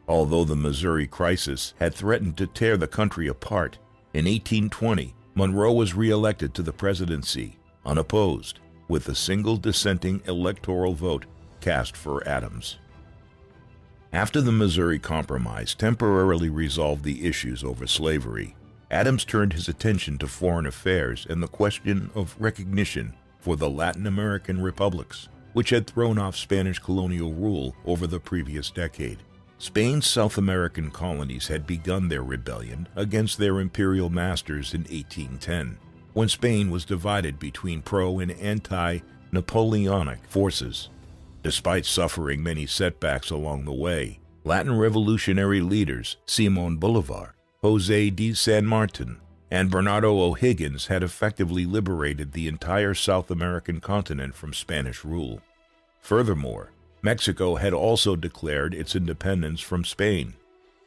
Although the Missouri crisis had threatened to tear the country apart, in 1820, Monroe was re-elected to the presidency, unopposed, with a single dissenting electoral vote cast for Adams. After the Missouri Compromise temporarily resolved the issues over slavery, Adams turned his attention to foreign affairs and the question of recognition for the Latin American republics, which had thrown off Spanish colonial rule over the previous decade. Spain's South American colonies had begun their rebellion against their imperial masters in 1810, when Spain was divided between pro- and anti-Napoleonic forces. Despite suffering many setbacks along the way, Latin revolutionary leaders Simón Bolívar, José de San Martin, and Bernardo O'Higgins had effectively liberated the entire South American continent from Spanish rule. Furthermore, Mexico had also declared its independence from Spain.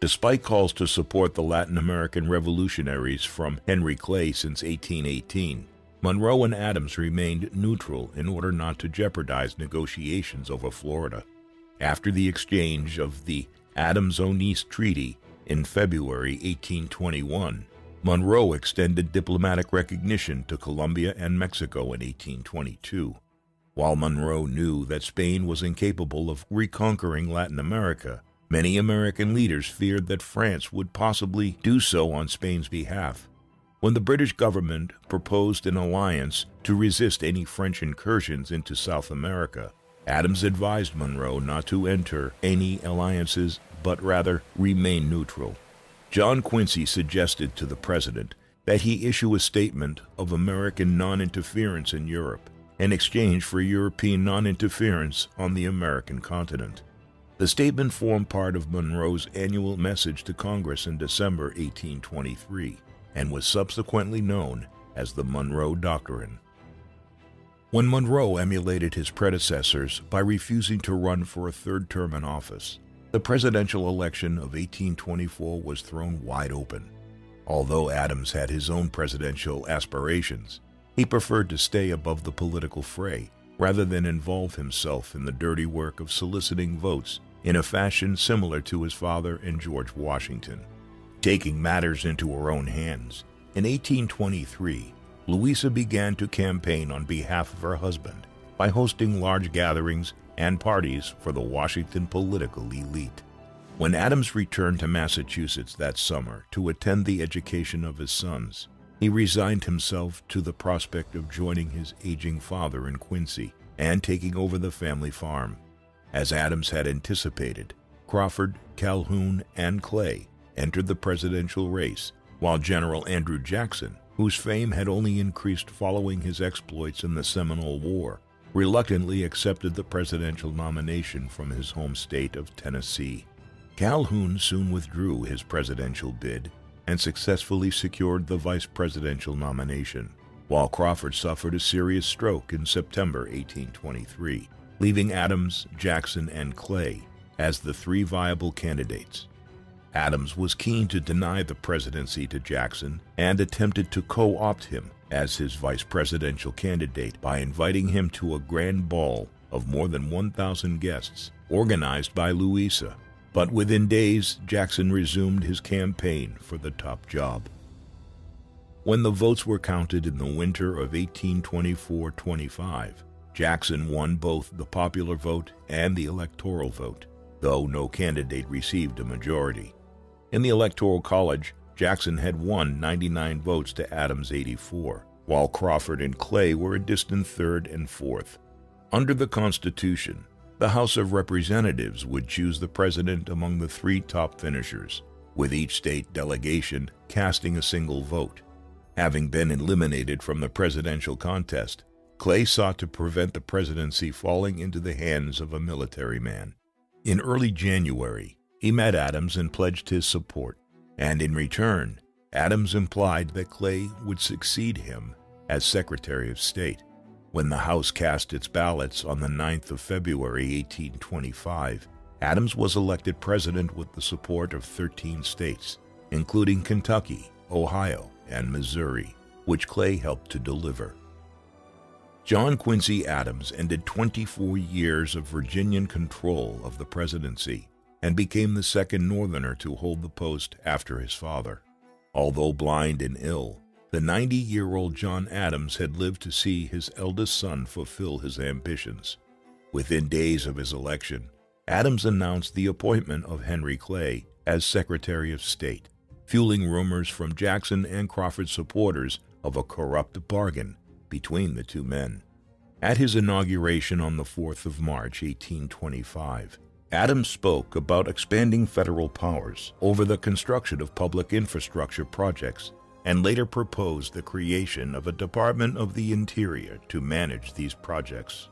Despite calls to support the Latin American revolutionaries from Henry Clay since 1818, Monroe and Adams remained neutral in order not to jeopardize negotiations over Florida. After the exchange of the Adams-Onis Treaty in February 1821, Monroe extended diplomatic recognition to Colombia and Mexico in 1822. While Monroe knew that Spain was incapable of reconquering Latin America, many American leaders feared that France would possibly do so on Spain's behalf. When the British government proposed an alliance to resist any French incursions into South America, Adams advised Monroe not to enter any alliances, but rather remain neutral. John Quincy suggested to the president that he issue a statement of American non-interference in Europe in exchange for European non-interference on the American continent. The statement formed part of Monroe's annual message to Congress in December 1823 and was subsequently known as the Monroe Doctrine. When Monroe emulated his predecessors by refusing to run for a third term in office, the presidential election of 1824 was thrown wide open. Although Adams had his own presidential aspirations, he preferred to stay above the political fray rather than involve himself in the dirty work of soliciting votes in a fashion similar to his father and George Washington. Taking matters into her own hands, in 1823, Louisa began to campaign on behalf of her husband by hosting large gatherings and parties for the Washington political elite. When Adams returned to Massachusetts that summer to attend the education of his sons, he resigned himself to the prospect of joining his aging father in Quincy and taking over the family farm. As Adams had anticipated, Crawford, Calhoun, and Clay entered the presidential race, while General Andrew Jackson, whose fame had only increased following his exploits in the Seminole War, reluctantly accepted the presidential nomination from his home state of Tennessee. Calhoun soon withdrew his presidential bid and successfully secured the vice presidential nomination, while Crawford suffered a serious stroke in September 1823, leaving Adams, Jackson, and Clay as the three viable candidates. Adams was keen to deny the presidency to Jackson and attempted to co-opt him as his vice presidential candidate by inviting him to a grand ball of more than 1,000 guests organized by Louisa. But within days, Jackson resumed his campaign for the top job. When the votes were counted in the winter of 1824-25, Jackson won both the popular vote and the electoral vote, though no candidate received a majority. In the Electoral College, Jackson had won 99 votes to Adams' 84, while Crawford and Clay were a distant third and fourth. Under the Constitution, the House of Representatives would choose the president among the three top finishers, with each state delegation casting a single vote. Having been eliminated from the presidential contest, Clay sought to prevent the presidency falling into the hands of a military man. In early January, he met Adams and pledged his support, and in return, Adams implied that Clay would succeed him as Secretary of State. When the House cast its ballots on the 9th of February 1825, Adams was elected president with the support of 13 states, including Kentucky, Ohio, and Missouri, which Clay helped to deliver. John Quincy Adams ended 24 years of Virginian control of the presidency and became the second Northerner to hold the post after his father. Although blind and ill, the 90-year-old John Adams had lived to see his eldest son fulfill his ambitions. Within days of his election, Adams announced the appointment of Henry Clay as Secretary of State, fueling rumors from Jackson and Crawford supporters of a corrupt bargain between the two men. At his inauguration on the 4th of March, 1825, Adams spoke about expanding federal powers over the construction of public infrastructure projects and later proposed the creation of a Department of the Interior to manage these projects.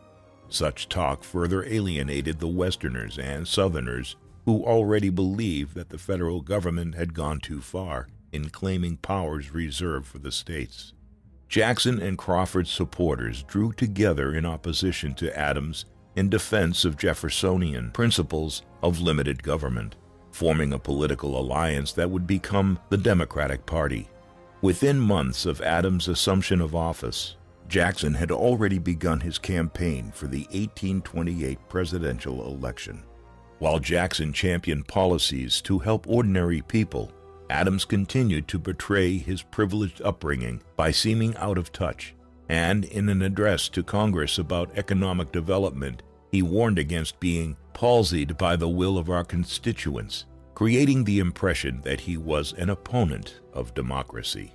Such talk further alienated the Westerners and Southerners who already believed that the federal government had gone too far in claiming powers reserved for the states. Jackson and Crawford's supporters drew together in opposition to Adams in defense of Jeffersonian principles of limited government, forming a political alliance that would become the Democratic Party. Within months of Adams' assumption of office, Jackson had already begun his campaign for the 1828 presidential election. While Jackson championed policies to help ordinary people, Adams continued to betray his privileged upbringing by seeming out of touch, and in an address to Congress about economic development, he warned against being palsied by the will of our constituents, creating the impression that he was an opponent of democracy.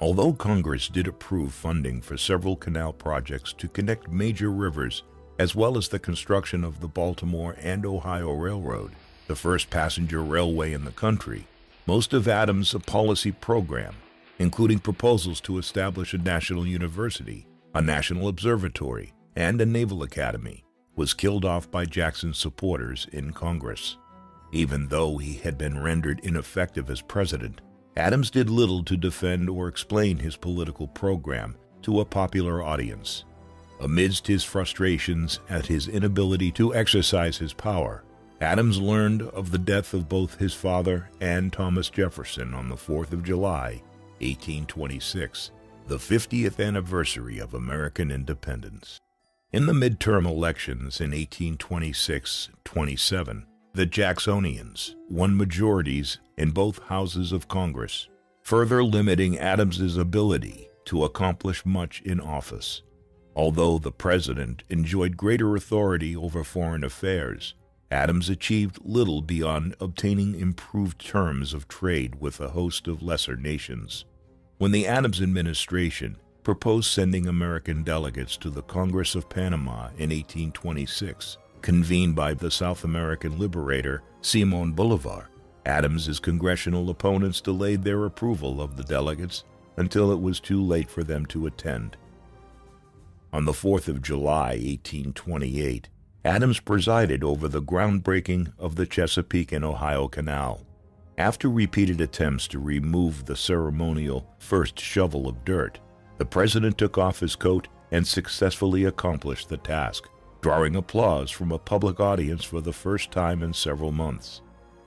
Although Congress did approve funding for several canal projects to connect major rivers, as well as the construction of the Baltimore and Ohio Railroad, the first passenger railway in the country, most of Adams' policy program, including proposals to establish a national university, a national observatory, and a naval academy, was killed off by Jackson's supporters in Congress. Even though he had been rendered ineffective as president, Adams did little to defend or explain his political program to a popular audience. Amidst his frustrations at his inability to exercise his power, Adams learned of the death of both his father and Thomas Jefferson on the 4th of July, 1826, the 50th anniversary of American independence. In the midterm elections in 1826-27, the Jacksonians won majorities in both houses of Congress, further limiting Adams's ability to accomplish much in office. Although the president enjoyed greater authority over foreign affairs, Adams achieved little beyond obtaining improved terms of trade with a host of lesser nations. When the Adams administration proposed sending American delegates to the Congress of Panama in 1826, convened by the South American liberator Simon Bolivar, Adams's congressional opponents delayed their approval of the delegates until it was too late for them to attend. On the 4th of July, 1828, Adams presided over the groundbreaking of the Chesapeake and Ohio Canal. After repeated attempts to remove the ceremonial first shovel of dirt, the president took off his coat and successfully accomplished the task, drawing applause from a public audience for the first time in several months.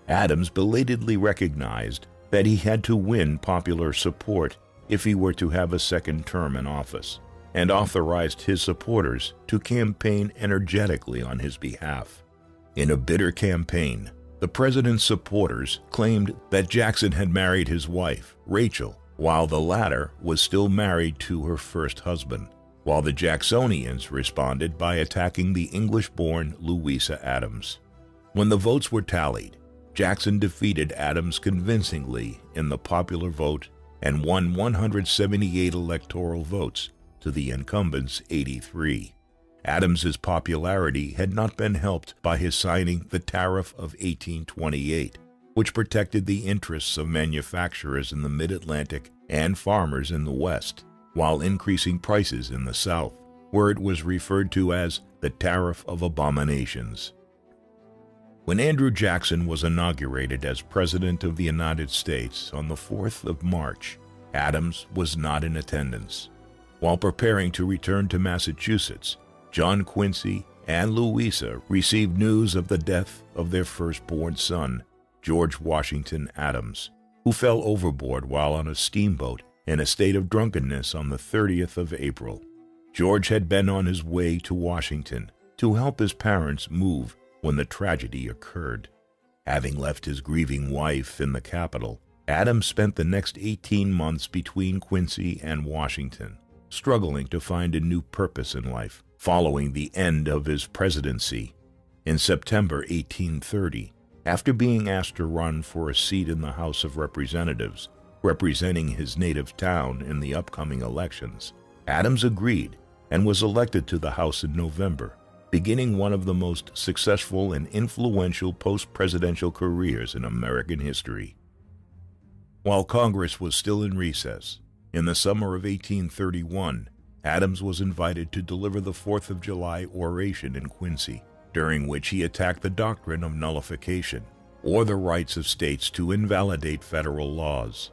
Adams belatedly recognized that he had to win popular support if he were to have a second term in office, and authorized his supporters to campaign energetically on his behalf. In a bitter campaign, the president's supporters claimed that Jackson had married his wife, Rachel, while the latter was still married to her first husband, while the Jacksonians responded by attacking the English-born Louisa Adams. When the votes were tallied, Jackson defeated Adams convincingly in the popular vote and won 178 electoral votes to the incumbent's 83. Adams's popularity had not been helped by his signing the Tariff of 1828, which protected the interests of manufacturers in the Mid-Atlantic and farmers in the West, while increasing prices in the South, where it was referred to as the Tariff of Abominations. When Andrew Jackson was inaugurated as President of the United States on the 4th of March, Adams was not in attendance. While preparing to return to Massachusetts, John Quincy and Louisa received news of the death of their firstborn son, George Washington Adams, who fell overboard while on a steamboat in a state of drunkenness on the 30th of April. George had been on his way to Washington to help his parents move when the tragedy occurred. Having left his grieving wife in the capital, Adams spent the next 18 months between Quincy and Washington, struggling to find a new purpose in life following the end of his presidency. In September 1830, after being asked to run for a seat in the House of Representatives, representing his native town in the upcoming elections, Adams agreed and was elected to the House in November, beginning one of the most successful and influential post-presidential careers in American history. While Congress was still in recess, in the summer of 1831, Adams was invited to deliver the 4th of July oration in Quincy, during which he attacked the doctrine of nullification, or the rights of states to invalidate federal laws.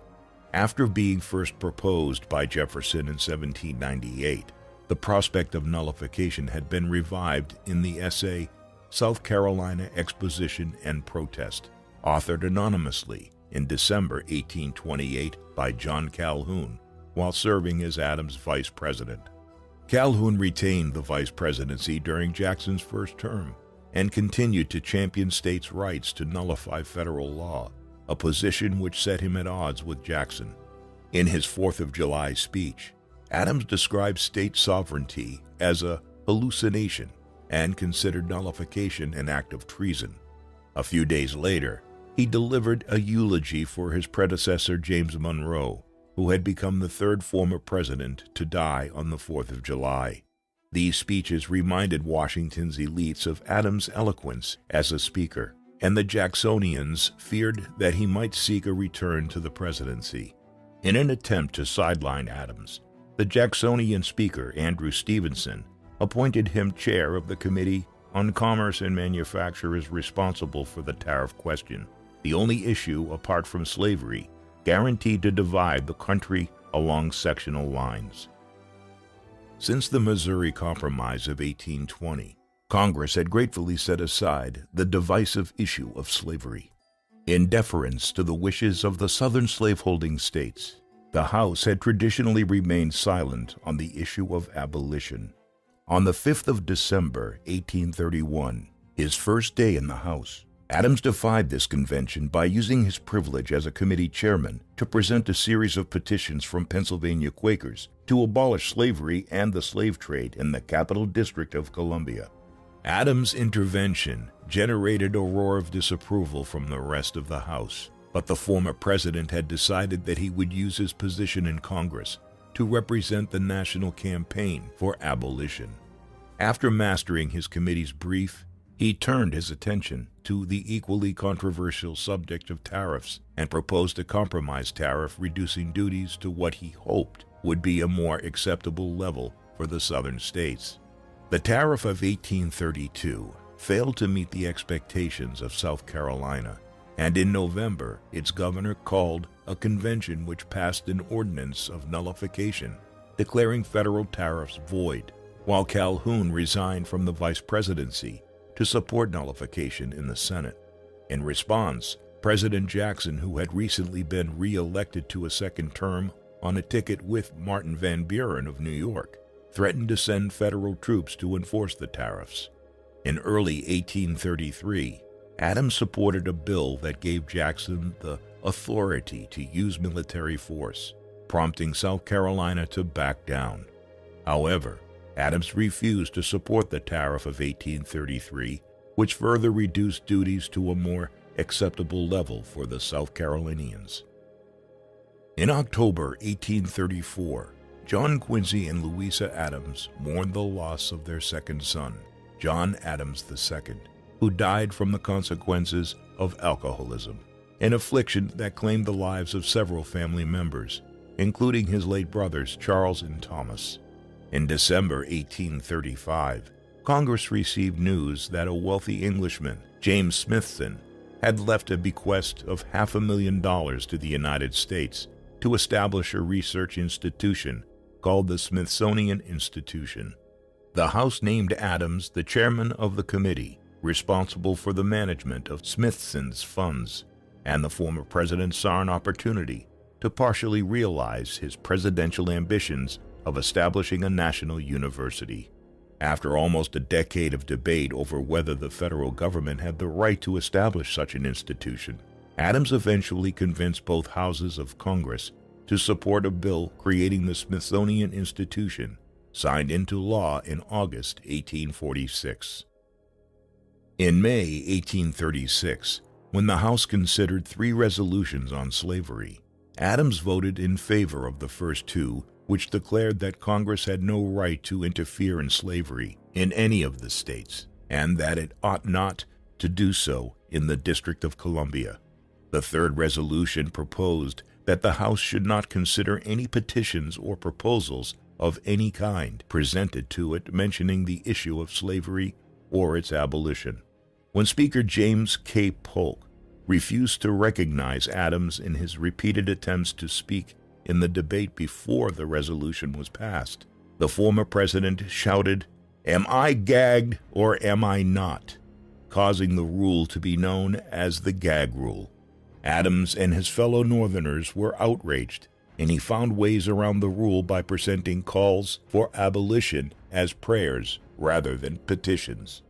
After being first proposed by Jefferson in 1798, the prospect of nullification had been revived in the essay South Carolina Exposition and Protest, authored anonymously in December 1828 by John Calhoun while serving as Adams' vice president. Calhoun retained the vice presidency during Jackson's first term and continued to champion states' rights to nullify federal law, a position which set him at odds with Jackson. In his 4th of July speech, Adams described state sovereignty as a hallucination and considered nullification an act of treason. A few days later, he delivered a eulogy for his predecessor James Monroe, who had become the third former president to die on the 4th of July. These speeches reminded Washington's elites of Adams' eloquence as a speaker, and the Jacksonians feared that he might seek a return to the presidency. In an attempt to sideline Adams, the Jacksonian speaker, Andrew Stevenson, appointed him chair of the Committee on Commerce and Manufacturers responsible for the tariff question, the only issue, apart from slavery, guaranteed to divide the country along sectional lines. Since the Missouri Compromise of 1820, Congress had gratefully set aside the divisive issue of slavery. In deference to the wishes of the southern slaveholding states, the House had traditionally remained silent on the issue of abolition. On the 5th of December, 1831, his first day in the House, Adams defied this convention by using his privilege as a committee chairman to present a series of petitions from Pennsylvania Quakers to abolish slavery and the slave trade in the Capital District of Columbia. Adams' intervention generated a roar of disapproval from the rest of the House, but the former president had decided that he would use his position in Congress to represent the national campaign for abolition. After mastering his committee's brief, he turned his attention to the equally controversial subject of tariffs and proposed a compromise tariff reducing duties to what he hoped would be a more acceptable level for the southern states. The tariff of 1832 failed to meet the expectations of South Carolina, and in November its governor called a convention which passed an ordinance of nullification, declaring federal tariffs void, while Calhoun resigned from the vice presidency to support nullification in the Senate. In response, President Jackson, who had recently been re-elected to a second term on a ticket with Martin Van Buren of New York, threatened to send federal troops to enforce the tariffs. In early 1833, Adams supported a bill that gave Jackson the authority to use military force, prompting South Carolina to back down. However, Adams refused to support the tariff of 1833, which further reduced duties to a more acceptable level for the South Carolinians. In October 1834, John Quincy and Louisa Adams mourned the loss of their second son, John Adams II, who died from the consequences of alcoholism, an affliction that claimed the lives of several family members, including his late brothers Charles and Thomas. In December 1835, Congress received news that a wealthy Englishman, James Smithson, had left a bequest of $500,000 to the United States to establish a research institution called the Smithsonian Institution. The House named Adams the chairman of the committee responsible for the management of Smithson's funds, and the former president saw an opportunity to partially realize his presidential ambitions of establishing a national university. After almost a decade of debate over whether the federal government had the right to establish such an institution, Adams eventually convinced both houses of Congress to support a bill creating the Smithsonian Institution, signed into law in August 1846. In May 1836, when the House considered 3 resolutions on slavery, Adams voted in favor of the first 2, which declared that Congress had no right to interfere in slavery in any of the states, and that it ought not to do so in the District of Columbia. The third resolution proposed that the House should not consider any petitions or proposals of any kind presented to it mentioning the issue of slavery or its abolition. When Speaker James K. Polk refused to recognize Adams in his repeated attempts to speak in the debate before the resolution was passed, the former president shouted, "Am I gagged or am I not?" causing the rule to be known as the gag rule. Adams and his fellow Northerners were outraged, and he found ways around the rule by presenting calls for abolition as prayers rather than petitions.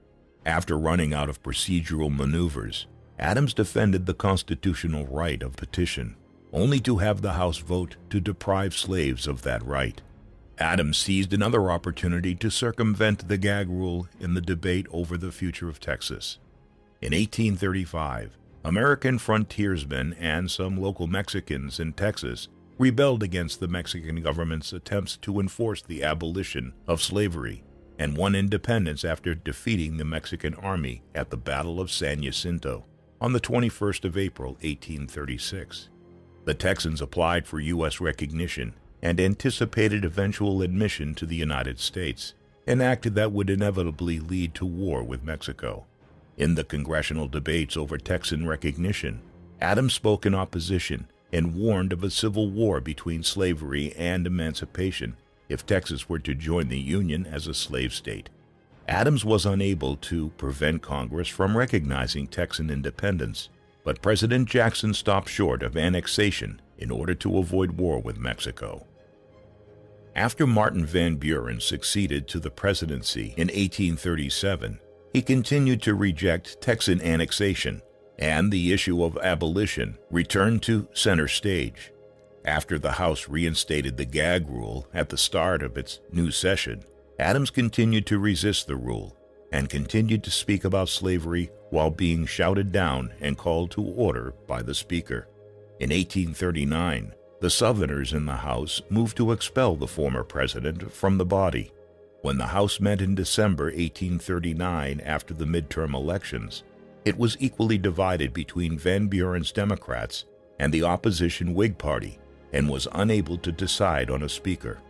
After running out of procedural maneuvers, Adams defended the constitutional right of petition, only to have the House vote to deprive slaves of that right. Adams seized another opportunity to circumvent the gag rule in the debate over the future of Texas. In 1835, American frontiersmen and some local Mexicans in Texas rebelled against the Mexican government's attempts to enforce the abolition of slavery, and won independence after defeating the Mexican army at the Battle of San Jacinto on the 21st of April, 1836. The Texans applied for U.S. recognition and anticipated eventual admission to the United States, an act that would inevitably lead to war with Mexico. In the congressional debates over Texan recognition, Adams spoke in opposition and warned of a civil war between slavery and emancipation if Texas were to join the Union as a slave state. Adams was unable to prevent Congress from recognizing Texan independence, but President Jackson stopped short of annexation in order to avoid war with Mexico. After Martin Van Buren succeeded to the presidency in 1837, he continued to reject Texan annexation, and the issue of abolition returned to center stage. After the House reinstated the gag rule at the start of its new session, Adams continued to resist the rule and continued to speak about slavery while being shouted down and called to order by the Speaker. In 1839, the Southerners in the House moved to expel the former president from the body. When the House met in December 1839 after the midterm elections, it was equally divided between Van Buren's Democrats and the opposition Whig Party, and was unable to decide on a speaker.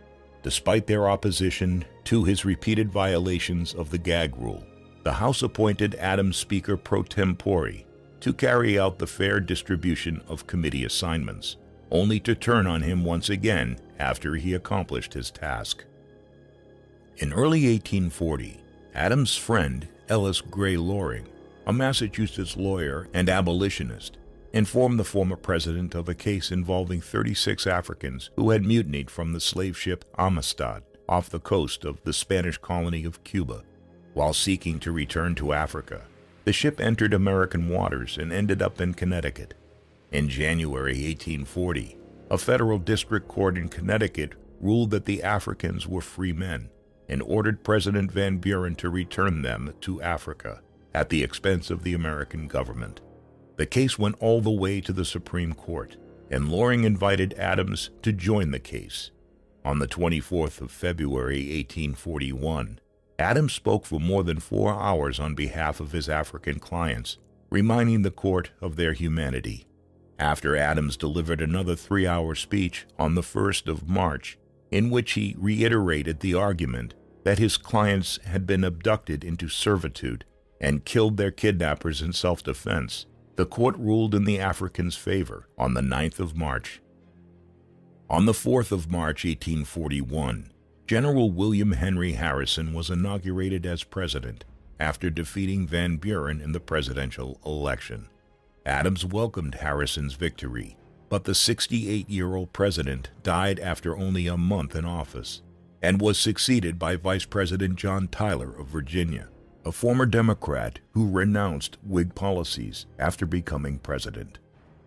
Despite their opposition to his repeated violations of the gag rule, the House appointed Adams Speaker pro tempore to carry out the fair distribution of committee assignments, only to turn on him once again after he accomplished his task. In early 1840, Adams' friend Ellis Gray Loring, a Massachusetts lawyer and abolitionist, informed the former president of a case involving 36 Africans who had mutinied from the slave ship Amistad off the coast of the Spanish colony of Cuba. While seeking to return to Africa, the ship entered American waters and ended up in Connecticut. In January 1840, a federal district court in Connecticut ruled that the Africans were free men and ordered President Van Buren to return them to Africa at the expense of the American government. The case went all the way to the Supreme Court, and Loring invited Adams to join the case. On the 24th of February, 1841, Adams spoke for more than 4 hours on behalf of his African clients, reminding the court of their humanity. After Adams delivered another 3-hour speech on the 1st of March, in which he reiterated the argument that his clients had been abducted into servitude and killed their kidnappers in self-defense, the court ruled in the Africans' favor on the 9th of March. On the 4th of March, 1841, General William Henry Harrison was inaugurated as president after defeating Van Buren in the presidential election. Adams welcomed Harrison's victory, but the 68-year-old president died after only a month in office and was succeeded by Vice President John Tyler of Virginia, a former Democrat who renounced Whig policies after becoming president.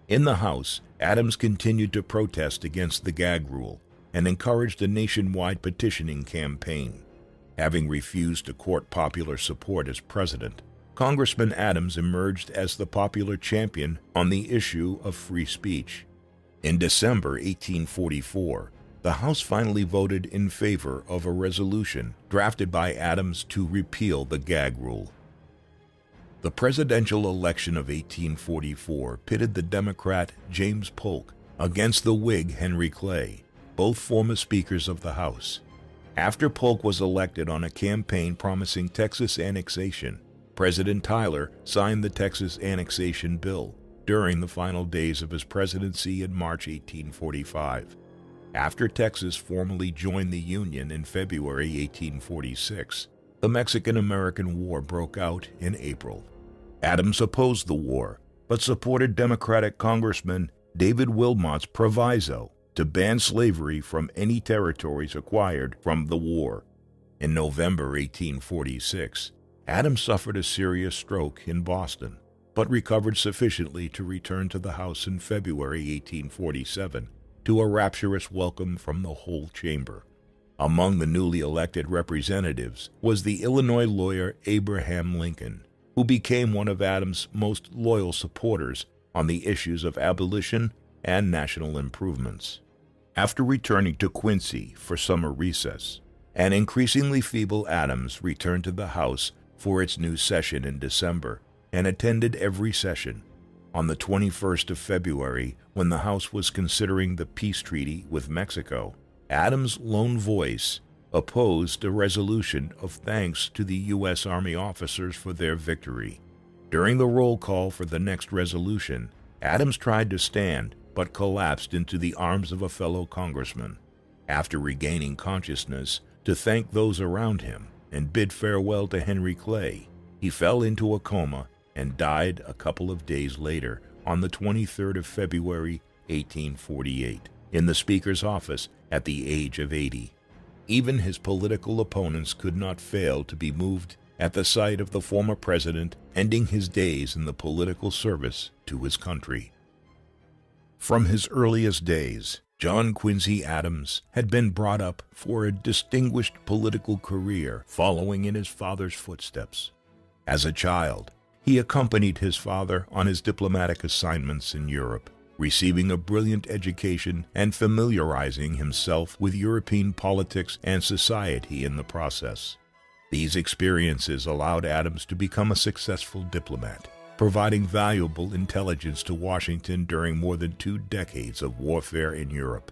In the House, Adams continued to protest against the gag rule and encouraged a nationwide petitioning campaign. Having refused to court popular support as president, Congressman Adams emerged as the popular champion on the issue of free speech. In December 1844, the House finally voted in favor of a resolution drafted by Adams to repeal the gag rule. The presidential election of 1844 pitted the Democrat James Polk against the Whig Henry Clay, both former Speakers of the House. After Polk was elected on a campaign promising Texas annexation, President Tyler signed the Texas Annexation Bill during the final days of his presidency in March 1845. After Texas formally joined the Union in February 1846, the Mexican-American War broke out in April. Adams opposed the war, but supported Democratic Congressman David Wilmot's proviso to ban slavery from any territories acquired from the war. In November 1846, Adams suffered a serious stroke in Boston, but recovered sufficiently to return to the House in February 1847 to a rapturous welcome from the whole chamber. Among the newly elected representatives was the Illinois lawyer Abraham Lincoln, who became one of Adams' most loyal supporters on the issues of abolition and national improvements. After returning to Quincy for summer recess, an increasingly feeble Adams returned to the House for its new session in December and attended every session. On the 21st of February, when the House was considering the peace treaty with Mexico, Adams' lone voice opposed a resolution of thanks to the U.S. Army officers for their victory. During the roll call for the next resolution, Adams tried to stand but collapsed into the arms of a fellow congressman. After regaining consciousness to thank those around him and bid farewell to Henry Clay, he fell into a coma and died a couple of days later on the 23rd of February, 1848, in the Speaker's office at the age of 80. Even his political opponents could not fail to be moved at the sight of the former president ending his days in the political service to his country. From his earliest days, John Quincy Adams had been brought up for a distinguished political career following in his father's footsteps. As a child, he accompanied his father on his diplomatic assignments in Europe, receiving a brilliant education and familiarizing himself with European politics and society in the process. These experiences allowed Adams to become a successful diplomat, providing valuable intelligence to Washington during more than 2 decades of warfare in Europe.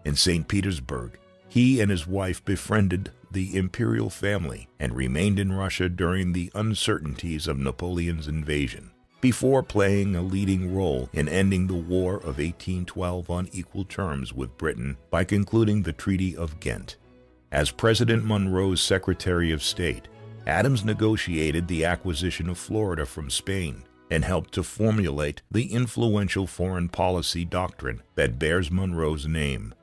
In St. Petersburg, he and his wife befriended the imperial family and remained in Russia during the uncertainties of Napoleon's invasion, before playing a leading role in ending the War of 1812 on equal terms with Britain by concluding the Treaty of Ghent. As President Monroe's Secretary of State, Adams negotiated the acquisition of Florida from Spain and helped to formulate the influential foreign policy doctrine that bears Monroe's name.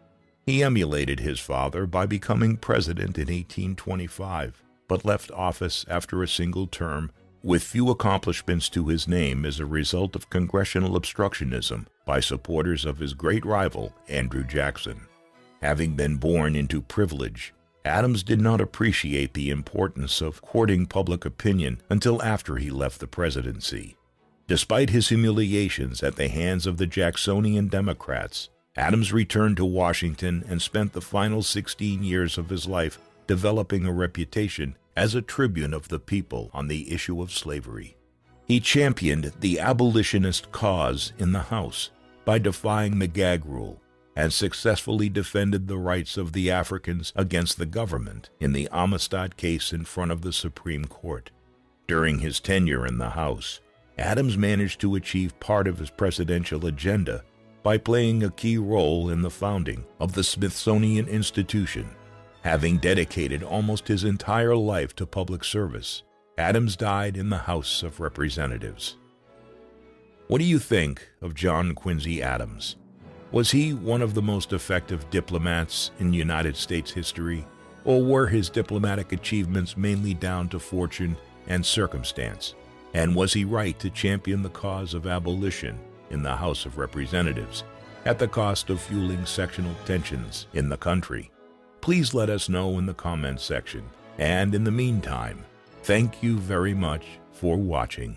He emulated his father by becoming president in 1825, but left office after a single term with few accomplishments to his name as a result of congressional obstructionism by supporters of his great rival, Andrew Jackson. Having been born into privilege, Adams did not appreciate the importance of courting public opinion until after he left the presidency. Despite his humiliations at the hands of the Jacksonian Democrats, Adams returned to Washington and spent the final 16 years of his life developing a reputation as a tribune of the people on the issue of slavery. He championed the abolitionist cause in the House by defying the gag rule and successfully defended the rights of the Africans against the government in the Amistad case in front of the Supreme Court. During his tenure in the House, Adams managed to achieve part of his presidential agenda by playing a key role in the founding of the Smithsonian Institution. Having dedicated almost his entire life to public service, Adams died in the House of Representatives. What do you think of John Quincy Adams? Was he one of the most effective diplomats in United States history, or were his diplomatic achievements mainly down to fortune and circumstance? And was he right to champion the cause of abolition in the House of Representatives at the cost of fueling sectional tensions in the country? Please let us know in the comments section. And in the meantime, thank you very much for watching.